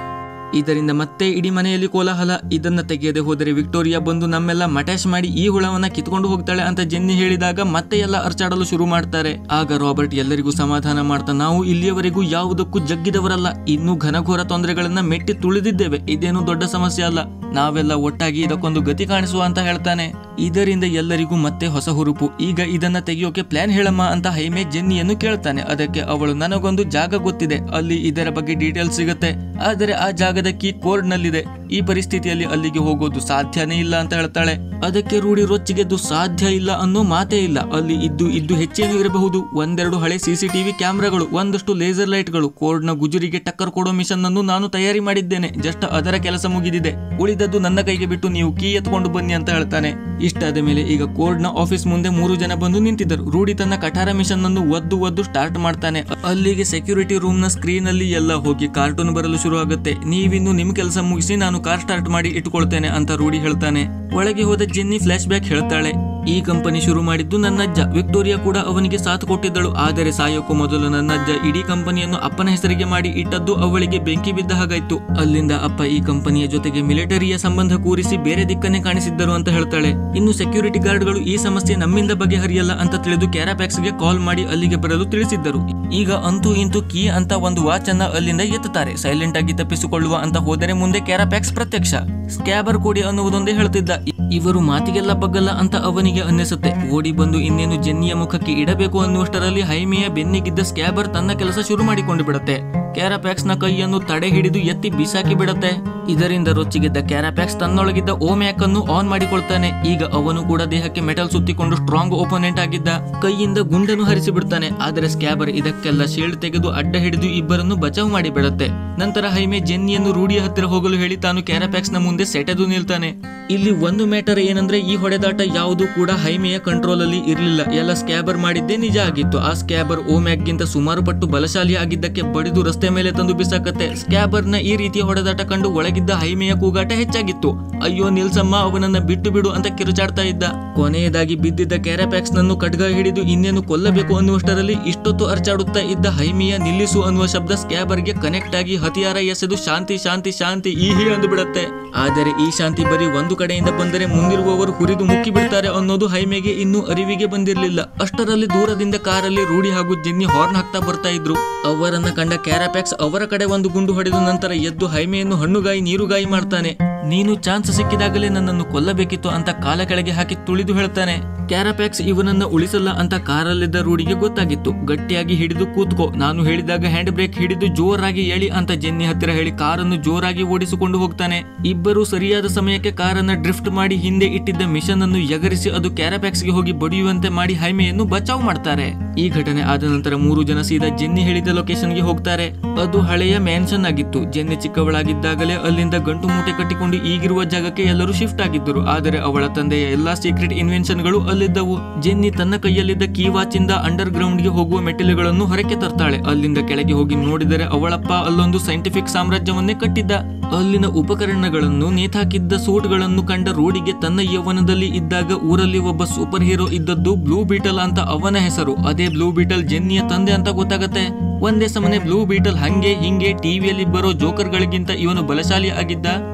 ಇದರಿಂದ ಮತ್ತೆ ಇಡೀ ಮನೆಯಲ್ಲಿ ಕೋಲಾಹಲ. ಇದನ್ನ ತೆಗೆಯದೆ ಹೋದರೆ ವಿಕ್ಟೋರಿಯಾ ಬಂದು ನಮ್ಮೆಲ್ಲ ಮಟ್ಯಾಶ್ ಮಾಡಿ ಈ ಹುಳವನ್ನ ಕಿತ್ಕೊಂಡು ಹೋಗ್ತಾಳೆ ಅಂತ ಜೆನ್ನಿ ಹೇಳಿದಾಗ ಮತ್ತೆ ಎಲ್ಲ ಅರ್ಚಾಡಲು ಶುರು ಮಾಡ್ತಾರೆ. ಆಗ ರಾಬರ್ಟ್ ಎಲ್ಲರಿಗೂ ಸಮಾಧಾನ ಮಾಡ್ತಾ, ನಾವು ಇಲ್ಲಿಯವರೆಗೂ ಯಾವುದಕ್ಕೂ ಜಗ್ಗಿದವರಲ್ಲ, ಇನ್ನೂ ಘನಘೋರ ತೊಂದರೆಗಳನ್ನ ಮೆಟ್ಟಿ ತುಳಿದಿದ್ದೇವೆ. ಇದೇನು ದೊಡ್ಡ ಸಮಸ್ಯೆ ಅಲ್ಲ, ನಾವೆಲ್ಲ ಒಟ್ಟಾಗಿ ಇದಕ್ಕೊಂದು ಗತಿ ಕಾಣಿಸುವ ಅಂತ ಹೇಳ್ತಾನೆ. ಇದರಿಂದ ಎಲ್ಲರಿಗೂ ಮತ್ತೆ ಹೊಸ ಹುರುಪು. ಈಗ ಇದನ್ನ ತೆಗೆಯೋಕೆ ಪ್ಲಾನ್ ಹೇಳಮ್ಮ ಅಂತ ಹೈಮೆ ಜೆನ್ನಿಯನ್ನು ಕೇಳ್ತಾನೆ. ಅದಕ್ಕೆ ಅವಳು ನನಗೊಂದು ಜಾಗ ಗೊತ್ತಿದೆ, ಅಲ್ಲಿ ಇದರ ಬಗ್ಗೆ ಡೀಟೇಲ್ಸ್ ಸಿಗುತ್ತೆ, ಆದರೆ ಆ ಜಾಗದ ಕೀ ಕೋರ್ಡ್ ನಲ್ಲಿದೆ, ಈ ಪರಿಸ್ಥಿತಿಯಲ್ಲಿ ಅಲ್ಲಿಗೆ ಹೋಗೋದು ಸಾಧ್ಯನೇ ಇಲ್ಲ ಅಂತ ಹೇಳ್ತಾಳೆ. ಅದಕ್ಕೆ ರೂಢಿ ರೊಚ್ಚಿಗೆದ್ದು ಸಾಧ್ಯ ಇಲ್ಲ ಅನ್ನೋ ಮಾತೇ ಇಲ್ಲ, ಅಲ್ಲಿ ಇದ್ದು ಹೆಚ್ಚೇನು ಇರಬಹುದು, ಒಂದೆರಡು ಹಳೆ ಸಿಸಿಟಿವಿ ಕ್ಯಾಮ್ರಾಗಳು, ಒಂದಷ್ಟು ಲೇಸರ್ ಲೈಟ್ಗಳು, ಕೋರ್ಡ್ ನ ಗುಜುರಿಗೆ ಟಕ್ಕರ್ ಕೊಡೋ ಮಿಷನ್ ಅನ್ನು ನಾನು ತಯಾರಿ ಮಾಡಿದ್ದೇನೆ, ಜಸ್ಟ್ ಅದರ ಕೆಲಸ ಮುಗಿದಿದೆ, ಉಳಿದದ್ದು ನನ್ನ ಕೈಗೆ ಬಿಟ್ಟು ನೀವು ಕೀ ಎತ್ಕೊಂಡು ಬನ್ನಿ ಅಂತ ಹೇಳ್ತಾನೆ. ಇಷ್ಟಾದ ಮೇಲೆ ಈಗ ಕೋರ್ಡ್ ನ ಆಫೀಸ್ ಮುಂದೆ 3 ಜನ ಬಂದು ನಿಂತಿದ್ದರು. ರೂಢಿ ತನ್ನ ಕಠಾರ ಮಿಷನ್ ಅನ್ನು ಒದ್ದು ಸ್ಟಾರ್ಟ್ ಮಾಡ್ತಾನೆ. ಅಲ್ಲಿಗೆ ಸೆಕ್ಯೂರಿಟಿ ರೂಮ್ ನ ಸ್ಕ್ರೀನ್ ಅಲ್ಲಿ ಎಲ್ಲ ಹೋಗಿ ಕಾರ್ಟೂನ್ ಬರಲು ಶುರು ಆಗುತ್ತೆ. ನೀವಿನ್ನು ನಿಮ್ ಕೆಲಸ ಮುಗಿಸಿ ನಾನು ಕಾರ್ ಸ್ಟಾರ್ಟ್ ಮಾಡಿ ಇಟ್ಕೊಳ್ತೇನೆ ಅಂತ ರೂಢಿ ಹೇಳ್ತಾನೆ. ಒಳಗೆ ಹೋದ ಜೆನ್ನಿ ಫ್ಲಾಶ್ ಬ್ಯಾಕ್ ಹೇಳ್ತಾಳೆ. ಈ ಕಂಪನಿ ಶುರು ಮಾಡಿದ್ದು ನನ್ನಜ್ಜ, ವಿಕ್ಟೋರಿಯಾ ಕೂಡ ಅವನಿಗೆ ಸಾಥ್ ಕೊಟ್ಟಿದ್ದಳು, ಆದರೆ ಸಾಯೋಕ್ಕೂ ಮೊದಲು ನನ್ನಜ್ಜ ಇಡೀ ಕಂಪನಿಯನ್ನು ಅಪ್ಪನ ಹೆಸರಿಗೆ ಮಾಡಿ ಇಟ್ಟದ್ದು ಅವಳಿಗೆ ಬೆಂಕಿ ಬಿದ್ದ ಹಾಗಾಯ್ತು. ಅಲ್ಲಿಂದ ಅಪ್ಪ ಈ ಕಂಪನಿಯ ಜೊತೆಗೆ ಮಿಲಿಟರಿಯ ಸಂಬಂಧ ಕೂರಿಸಿ ಬೇರೆ ದಿಕ್ಕನ್ನೇ ಕಾಣಿಸಿದ್ದರು ಅಂತ ಹೇಳ್ತಾಳೆ. ಇನ್ನು ಸೆಕ್ಯೂರಿಟಿ ಗಾರ್ಡ್ಗಳು ಈ ಸಮಸ್ಯೆ ನಮ್ಮಿಂದ ಬಗೆಹರಿಯಲ್ಲ ಅಂತ ತಿಳಿದು ಕ್ಯಾರಾಪ್ಯಾಕ್ಸ್ ಗೆ ಕಾಲ್ ಮಾಡಿ ಅಲ್ಲಿಗೆ ಬರಲು ತಿಳಿಸಿದ್ದರು. ಈಗ ಅಂತೂ ಇಂತೂ ಕೀ ಅಂತ ಒಂದು ವಾಚ್ ಅನ್ನ ಅಲ್ಲಿಂದ ಎತ್ತುತ್ತಾರೆ. ಸೈಲೆಂಟ್ ಆಗಿ ತಪ್ಪಿಸಿಕೊಳ್ಳುವ ಅಂತ ಹೋದರೆ ಮುಂದೆ ಕ್ಯಾರಾಪ್ಯಾಕ್ಸ್ ಪ್ರತ್ಯಕ್ಷ. ಸ್ಕ್ಯಾಬರ್ ಕೊಡಿ ಅನ್ನುವುದೊಂದೇ ಹೇಳುತ್ತಿದ್ದ. ಇವರು ಮಾತಿಗೆಲ್ಲ ಬಗ್ಗಲ್ಲ ಅಂತ ಅವನಿಗೆ ಅನ್ನಿಸುತ್ತೆ. ಓಡಿ ಬಂದು ಇನ್ನೇನು ಜೆನ್ನಿಯ ಮುಖಕ್ಕೆ ಇಡಬೇಕು ಅನ್ನುವಷ್ಟರಲ್ಲಿ ಹೈಮೆಯ ಬೆನ್ನಿಗಿದ್ದ ಸ್ಕ್ಯಾಬರ್ ತನ್ನ ಕೆಲಸ ಶುರು ಮಾಡಿಕೊಂಡು ಬಿಡುತ್ತೆ. ಕ್ಯಾರಾಪ್ಯಾಕ್ಸ್ ನ ಕೈಯನ್ನು ತಡೆ ಹಿಡಿದು ಎತ್ತಿ ಬಿಸಾಕಿ ಬಿಡುತ್ತೆ. ಇದರಿಂದ ರೊಚ್ಚಿಗೆದ್ದ ಕ್ಯಾರಾಪ್ಯಾಕ್ಸ್ ತನ್ನೊಳಗಿದ್ದ ಓಮ್ಯಾಕ್ ಅನ್ನು ಆನ್ ಮಾಡಿಕೊಳ್ತಾನೆ. ಈಗ ಅವನು ಕೂಡ ದೇಹಕ್ಕೆ ಮೆಟಲ್ ಸುತ್ತಿಕೊಂಡು ಸ್ಟ್ರಾಂಗ್ ಓಪೋನೆಂಟ್ ಆಗಿದ್ದ. ಕೈಯಿಂದ ಗುಂಡನ್ನು ಹರಿಸಿ ಬಿಡ್ತಾನೆ. ಆದರೆ ಸ್ಕ್ಯಾಬರ್ ಇದಕ್ಕೆಲ್ಲ ಶೀಲ್ಡ್ ತೆಗೆದು ಅಡ್ಡ ಹಿಡಿದು ಇಬ್ಬರನ್ನು ಬಚಾವ್ ಮಾಡಿ ಬಿಡುತ್ತೆ. ನಂತರ ಹೈಮೆ ಜೆನ್ನಿಯನ್ನು ರೂಢಿಯ ಹತ್ತಿರ ಹೋಗಲು ಹೇಳಿ ತಾನು ಕ್ಯಾರಾಪ್ಯಾಕ್ಸ್ ನ ಮುಂದೆ ಸೆಟೆದು ನಿಲ್ತಾನೆ. ಇಲ್ಲಿ ಒಂದು ಮ್ಯಾಟರ್ ಏನಂದ್ರೆ ಈ ಹೊಡೆದಾಟ ಯಾವುದು ಕೂಡ ಹೈಮೆಯ ಕಂಟ್ರೋಲ್ ಅಲ್ಲಿ ಇರಲಿಲ್ಲ. ಎಲ್ಲ ಸ್ಕ್ಯಾಬರ್ ಮಾಡಿದ್ದೇ ನಿಜ ಆಗಿತ್ತು. ಆ ಸ್ಕ್ಯಾಬರ್ ಓಮ್ಯಾಕ್ ಗಿಂತ ಸುಮಾರು ಪಟ್ಟು ಬಲಶಾಲಿ ಆಗಿದ್ದಕ್ಕೆ ಬಡಿದು ರಸ್ತೆ ಮೇಲೆ ತಂದು ಬಿಸಾಕತ್ತೆ. ಸ್ಕ್ಯಾಬರ್ ನ ಈ ರೀತಿಯ ಹೊಡೆದಾಟ ಕಂಡು ಒಳಗಿದ್ದ ಹೈಮೆಯ ಕೂಗಾಟ ಹೆಚ್ಚಾಗಿತ್ತು. ಅಯ್ಯೋ ನಿಲ್ಸಮ್ಮ, ಅವನನ್ನ ಬಿಟ್ಟು ಬಿಡು ಅಂತ ಕಿರುಚಾಡ್ತಾ ಇದ್ದ. ಕೊನೆಯದಾಗಿ ಬಿದ್ದಿದ್ದ ಕ್ಯಾರಾಪ್ಯಾಕ್ಸ್ ನನ್ನು ಖಡ್ಗ ಹಿಡಿದು ಇನ್ನೇನು ಕೊಲ್ಲಬೇಕು ಅನ್ನುವಷ್ಟರಲ್ಲಿ ಇಷ್ಟೊತ್ತು ಅರ್ಚಾಡುತ್ತಾ ಇದ್ದ ಹೈಮೆಯ ನಿಲ್ಲಿಸು ಅನ್ನುವ ಶಬ್ದ ಸ್ಕ್ಯಾಬರ್ ಗೆ ಕನೆಕ್ಟ್ ಆಗಿ ಹತಿಯಾರ ಎಸೆದು ಶಾಂತಿ ಶಾಂತಿ ಶಾಂತಿ ಈಹಿ ಅಂದು ಬಿಡುತ್ತೆ. ಆದರೆ ಈ ಶಾಂತಿ ಬರೀ ಒಂದು ಕಡೆಯಿಂದ ಬಂದರೆ ಮುಂದಿರುವವರು ಹುರಿದು ಮುಕ್ಕಿ ಬಿಡ್ತಾರೆ ಅನ್ನೋದು ಹೈಮೆಗೆ ಇನ್ನೂ ಅರಿವಿಗೆ ಬಂದಿರಲಿಲ್ಲ. ಅಷ್ಟರಲ್ಲಿ ದೂರದಿಂದ ಕಾರಲ್ಲಿ ರೂಢಿ ಹಾಗೂ ಜೆನ್ನಿ ಹಾರ್ನ್ ಹಾಕ್ತಾ ಬರ್ತಾ ಇದ್ರು. ಅವರನ್ನ ಕಂಡ ಕ್ಯಾರಾಪ್ಯಾಕ್ಸ್ ಅವರ ಕಡೆ ಒಂದು ಗುಂಡು ಹೊಡೆದು ನಂತರ ಎದ್ದು ಹೈಮೆಯನ್ನು ಹಣ್ಣುಗಾಯಿ ನೀರುಗಾಯಿ ಮಾಡ್ತಾನೆ. ನೀನು ಚಾನ್ಸ್ ಸಿಕ್ಕಿದಾಗಲೇ ನನ್ನನ್ನು ಕೊಲ್ಲಬೇಕಿತ್ತು ಅಂತ ಕಾಲ ಕೆಳಗೆ ಹಾಕಿ ತುಳಿದು ಹೇಳ್ತಾನೆ. ಕ್ಯಾರಾಪ್ಯಾಕ್ಸ್ ಇವನನ್ನ ಉಳಿಸಲ್ಲ ಅಂತ ಕಾರಲ್ಲಿದ್ದ ರೂಢಿಗೆ ಗೊತ್ತಾಗಿತ್ತು. ಗಟ್ಟಿಯಾಗಿ ಹಿಡಿದು ಕೂತ್ಕೋ, ನಾನು ಹೇಳಿದಾಗ ಹ್ಯಾಂಡ್ ಬ್ರೇಕ್ ಹಿಡಿದು ಜೋರಾಗಿ ಎಳಿ ಅಂತ ಜೆನ್ನಿ ಹತ್ತಿರ ಹೇಳಿ ಕಾರನ್ನು ಜೋರಾಗಿ ಓಡಿಸಿಕೊಂಡು ಹೋಗ್ತಾನೆ. ಇಬ್ಬರು ಸರಿಯಾದ ಸಮಯಕ್ಕೆ ಕಾರನ್ನ ಡ್ರಿಫ್ಟ್ ಮಾಡಿ ಹಿಂದೆ ಇಟ್ಟಿದ್ದ ಮಿಷನ್ ಅನ್ನು ಎಗರಿಸಿ ಅದು ಕ್ಯಾರಾಪ್ಯಾಕ್ಸ್ ಗೆ ಹೋಗಿ ಬಡಿಯುವಂತೆ ಮಾಡಿ ಹೈಮೆಯನ್ನು ಬಚಾವ್ ಮಾಡ್ತಾರೆ. ಈ ಘಟನೆ ಆದ ನಂತರ 3 ಜನ ಸೀದಾ ಜೆನ್ನಿ ಹೇಳಿದ ಲೊಕೇಶನ್ ಗೆ ಹೋಗ್ತಾರೆ. ಅದು ಹಳೆಯ ಮ್ಯಾನ್ಷನ್ ಆಗಿತ್ತು. ಜೆನ್ನಿ ಚಿಕ್ಕವಳಾಗಿದ್ದಾಗಲೇ ಅಲ್ಲಿಂದ ಗಂಟು ಮೂಟೆ ಕಟ್ಟಿಕೊಂಡು ಈಗಿರುವ ಜಾಗಕ್ಕೆ ಎಲ್ಲರೂ ಶಿಫ್ಟ್ ಆಗಿದ್ದರು. ಆದರೆ ಅವಳ ತಂದೆಯ ಎಲ್ಲಾ ಸೀಕ್ರೆಟ್ ಇನ್ವೆನ್ಷನ್ ಗಳು ಅಲ್ಲಿದ್ದವು. ಜೆನ್ನಿ ತನ್ನ ಕೈಯಲ್ಲಿದ್ದ ಕೀ ವಾಚ್ ಇಂದ ಅಂಡರ್ ಗ್ರೌಂಡ್ ಗೆ ಹೋಗುವ ಮೆಟ್ಟಿಲುಗಳನ್ನು ಹೊರಕ್ಕೆ ತರ್ತಾಳೆ. ಅಲ್ಲಿಂದ ಕೆಳಗೆ ಹೋಗಿ ನೋಡಿದರೆ ಅವಳಪ್ಪ ಅಲ್ಲೊಂದು ಸೈಂಟಿಫಿಕ್ ಸಾಮ್ರಾಜ್ಯವನ್ನೇ ಕಟ್ಟಿದ್ದ. ಅಲ್ಲಿನ ಉಪಕರಣಗಳನ್ನು ನೇತಾಕಿದ್ದ ಸೂಟ್ಗಳನ್ನು ಕಂಡ ರೂಢಿಗೆ ತನ್ನ ಯೌವನದಲ್ಲಿ ಇದ್ದಾಗ ಊರಲ್ಲಿ ಒಬ್ಬ ಸೂಪರ್ ಹೀರೋ ಇದ್ದದ್ದು ಬ್ಲೂ ಬೀಟಲ್ ಅಂತ ಅವನ ಹೆಸರು. ಅದೇ ಬ್ಲೂ ಬೀಟಲ್ ಜೆನ್ನಿಯ ತಂದೆ ಅಂತ ಗೊತ್ತಾಗತ್ತೆ. ಒಂದೇ ಸಮನೆ ಬ್ಲೂ ಬೀಟಲ್ ಹಂಗೆ ಹಿಂಗೆ ಟಿವಿಯಲ್ಲಿ ಬರೋ ಜೋಕರ್ ಗಳಿಗಿಂತ ಇವನು ಬಲಶಾಲಿ ಆಗಿದ್ದ.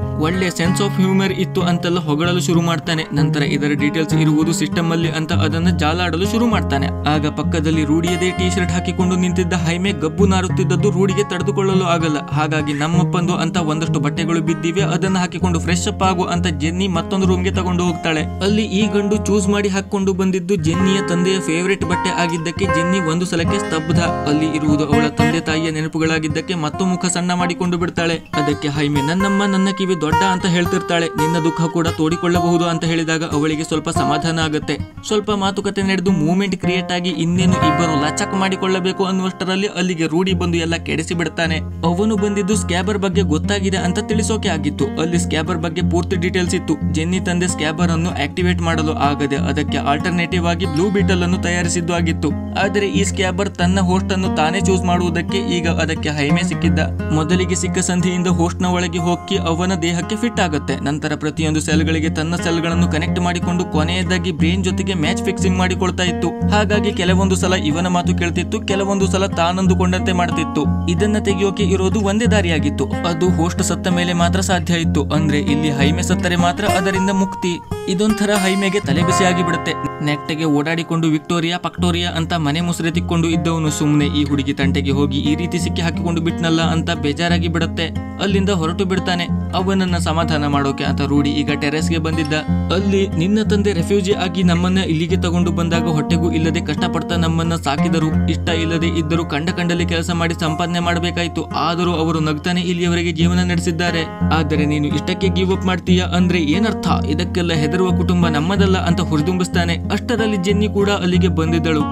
ಒಳ್ಳೆ ಸೆನ್ಸ್ ಆಫ್ ಹ್ಯೂಮರ್ ಇತ್ತು ಅಂತೆಲ್ಲ ಹೊಗಳಲು ಶುರು ಮಾಡ್ತಾನೆ. ನಂತರ ಇದರ ಡೀಟೇಲ್ಸ್ ಇರುವುದು ಸಿಸ್ಟಮ್ ಅಲ್ಲಿ ಅಂತ ಅದನ್ನ ಜಾಲಾಡಲು ಶುರು ಮಾಡ್ತಾನೆ. ಆಗ ಪಕ್ಕದಲ್ಲಿ ರೂಢಿಯದೇ ಟಿ ಶರ್ಟ್ ಹಾಕಿಕೊಂಡು ನಿಂತಿದ್ದ ಹೈಮೆ ಗಬ್ಬು ನಾರುತ್ತಿದ್ದದ್ದು ರೂಢಿಗೆ ತಡೆದುಕೊಳ್ಳಲು ಆಗಲ್ಲ. ಹಾಗಾಗಿ ನಮ್ಮಪ್ಪಂದು ಅಂತ ಒಂದಷ್ಟು ಬಟ್ಟೆಗಳು ಬಿದ್ದಿವೆ, ಅದನ್ನ ಹಾಕಿಕೊಂಡು ಫ್ರೆಶ್ ಅಪ್ ಆಗು ಅಂತ ಜೆನ್ನಿ ಮತ್ತೊಂದು ರೂಮ್ಗೆ ತಗೊಂಡು ಹೋಗ್ತಾಳೆ. ಅಲ್ಲಿ ಈ ಗಂಡು ಚೂಸ್ ಮಾಡಿ ಹಾಕೊಂಡು ಬಂದಿದ್ದು ಜೆನ್ನಿಯ ತಂದೆಯ ಫೇವರೇಟ್ ಬಟ್ಟೆ ಆಗಿದ್ದಕ್ಕೆ ಜೆನ್ನಿ ಒಂದು ಸಲಕ್ಕೆ ಸ್ತಬ್ಧ. ಅಲ್ಲಿ ಇರುವುದು ಅವಳ ತಂದೆ ತಾಯಿಯ ನೆನಪುಗಳಾಗಿದ್ದಕ್ಕೆ ಮತ್ತು ಮುಖ ಸಣ್ಣ ಮಾಡಿಕೊಂಡು ಬಿಡ್ತಾಳೆ. ಅದಕ್ಕೆ ಹೈಮೆ ನನ್ನಮ್ಮ ನನ್ನ ಕಿವಿ ದೊಡ್ಡ ಅಂತ ಹೇಳ್ತಿರ್ತಾಳೆ, ನಿನ್ನ ದುಃಖ ಕೂಡ ತೋಡಿಕೊಳ್ಳಬಹುದು ಅಂತ ಹೇಳಿದಾಗ ಅವಳಿಗೆ ಸ್ವಲ್ಪ ಸಮಾಧಾನ ಆಗುತ್ತೆ. ಸ್ವಲ್ಪ ಮಾತುಕತೆ ನಡೆದು ಮೂವ್ಮೆಂಟ್ ಕ್ರಿಯೇಟ್ ಆಗಿ ಇನ್ನೇನು ಇಬ್ಬರು ಲಚಕ್ ಮಾಡಿಕೊಳ್ಳಬೇಕು ಅನ್ನುವಷ್ಟರಲ್ಲಿ ಅಲ್ಲಿಗೆ ರೂಢಿ ಬಂದು ಎಲ್ಲ ಕೆಡಿಸಿ ಬಿಡ್ತಾನೆ. ಅವನು ಬಂದಿದ್ದು ಸ್ಕ್ಯಾಬರ್ ಬಗ್ಗೆ ಗೊತ್ತಾಗಿದೆ ಅಂತ ತಿಳಿಸೋಕೆ ಆಗಿತ್ತು. ಅಲ್ಲಿ ಸ್ಕ್ಯಾಬರ್ ಬಗ್ಗೆ ಪೂರ್ತಿ ಡೀಟೇಲ್ಸ್ ಇತ್ತು. ಜೆನ್ನಿ ತಂದೆ ಸ್ಕ್ಯಾಬರ್ ಅನ್ನು ಆಕ್ಟಿವೇಟ್ ಮಾಡಲು ಆಗದೆ ಅದಕ್ಕೆ ಆಲ್ಟರ್ನೇಟಿವ್ ಆಗಿ ಬ್ಲೂ ಬೀಟಲ್ ಅನ್ನು ತಯಾರಿಸಿದ್ದು ಆಗಿತ್ತು. ಆದರೆ ಈ ಸ್ಕ್ಯಾಬರ್ ತನ್ನ ಹೋಸ್ಟ್ ಅನ್ನು ತಾನೇ ಚೂಸ್ ಮಾಡುವುದಕ್ಕೆ ಈಗ ಅದಕ್ಕೆ ಹೈಮೆ ಸಿಕ್ಕಿದ್ದ. ಮೊದಲಿಗೆ ಸಿಕ್ಕ ಸಂಧಿಯಿಂದ ಹೋಸ್ಟ್ ನ ಒಳಗೆ ಹೋಗಿ ಅವನ ದೇಹಕ್ಕೆ ಫಿಟ್ ಆಗುತ್ತೆ. ನಂತರ ಪ್ರತಿಯೊಂದು ಸೆಲ್ ಗಳಿಗೆ ತನ್ನ ಸೆಲ್ ಗಳನ್ನು ಕನೆಕ್ಟ್ ಮಾಡಿಕೊಂಡು ಕೊನೆಯದಾಗಿ ಬ್ರೇನ್ ಜೊತೆಗೆ ಮ್ಯಾಚ್ ಫಿಕ್ಸಿಂಗ್ ಮಾಡಿಕೊಳ್ತಾ ಇತ್ತು. ಹಾಗಾಗಿ ಕೆಲವೊಂದು ಸಲ ಇವನ ಮಾತು ಕೇಳ್ತಿತ್ತು, ಕೆಲವೊಂದು ಸಲ ತಾನಂದುಕೊಂಡಂತೆ ಮಾಡ್ತಿತ್ತು. ಇದನ್ನ ತೆಗೆಯೋಕೆ ಇರೋದು ಒಂದೇ ದಾರಿಯಾಗಿತ್ತು. ಅದು ಹೋಸ್ಟ್ ಸತ್ತ ಮೇಲೆ ಮಾತ್ರ ಸಾಧ್ಯ ಇತ್ತು. ಅಂದ್ರೆ ಇಲ್ಲಿ ಹೈಮೆ ಸತ್ತರೆ ಮಾತ್ರ ಅದರಿಂದ ಮುಕ್ತಿ. ಇದೊಂಥರ ಹೈಮೆಗೆ ತಲೆ ಬಿಸಿ ಆಗಿಬಿಡುತ್ತೆ. ನೆಟ್ಟಗೆ ಓಡಾಡಿಕೊಂಡು ವಿಕ್ಟೋರಿಯಾ ಅಂತ ಮನೆ ಮುಸುರೆತಿಕೊಂಡು ಇದ್ದವನು ಸುಮ್ನೆ ಈ ಹುಡುಗಿ ತಂಟೆಗೆ ಹೋಗಿ ಈ ರೀತಿ ಸಿಕ್ಕಿ ಹಾಕಿಕೊಂಡು ಬಿಟ್ನಲ್ಲ ಅಂತ ಬೇಜಾರಾಗಿ ಬಿಡುತ್ತೆ. ಅಲ್ಲಿಂದ ಹೊರಟು ಬಿಡ್ತಾನೆ. ಅವನನ್ನ ಸಮಾಧಾನ ಮಾಡೋಕೆ ಅಂತ ರೂಢಿ ಈಗ ಟೆರೆಸ್ಗೆ ಬಂದಿದ್ದ. ಅಲ್ಲಿ ನಿನ್ನ ತಂದೆ ರೆಫ್ಯೂಜಿ ಆಗಿ ನಮ್ಮನ್ನ ಇಲ್ಲಿಗೆ ತಗೊಂಡು ಬಂದಾಗ ಹೊಟ್ಟೆಗೂ ಇಲ್ಲದೆ ಕಷ್ಟಪಡ್ತಾ ನಮ್ಮನ್ನ ಸಾಕಿದರು. ಇಷ್ಟ ಇಲ್ಲದೆ ಇದ್ದರೂ ಕಂಡಲ್ಲಿ ಕೆಲಸ ಮಾಡಿ ಸಂಪಾದನೆ ಮಾಡಬೇಕಾಯ್ತು. ಆದರೂ ಅವರು ನಗ್ತಾನೆ ಇಲ್ಲಿಯವರೆಗೆ ಜೀವನ ನಡೆಸಿದ್ದಾರೆ. ಆದರೆ ನೀನು ಇಷ್ಟಕ್ಕೆ ಗಿವ್ ಅಪ್ ಮಾಡ್ತೀಯಾ ಅಂದ್ರೆ ಏನರ್ಥ? ಇದಕ್ಕೆಲ್ಲ ಹೆದರುವ ಕುಟುಂಬ ನಮ್ಮದಲ್ಲ ಅಂತ ಹುರಿದುಂಬಿಸ್ತಾನೆ. ಅಷ್ಟರಲ್ಲಿ ಜೆನ್ನಿ ಕೂಡ ಅಲ್ಲಿಗೆ ಬಂದಿದ್ದಳು.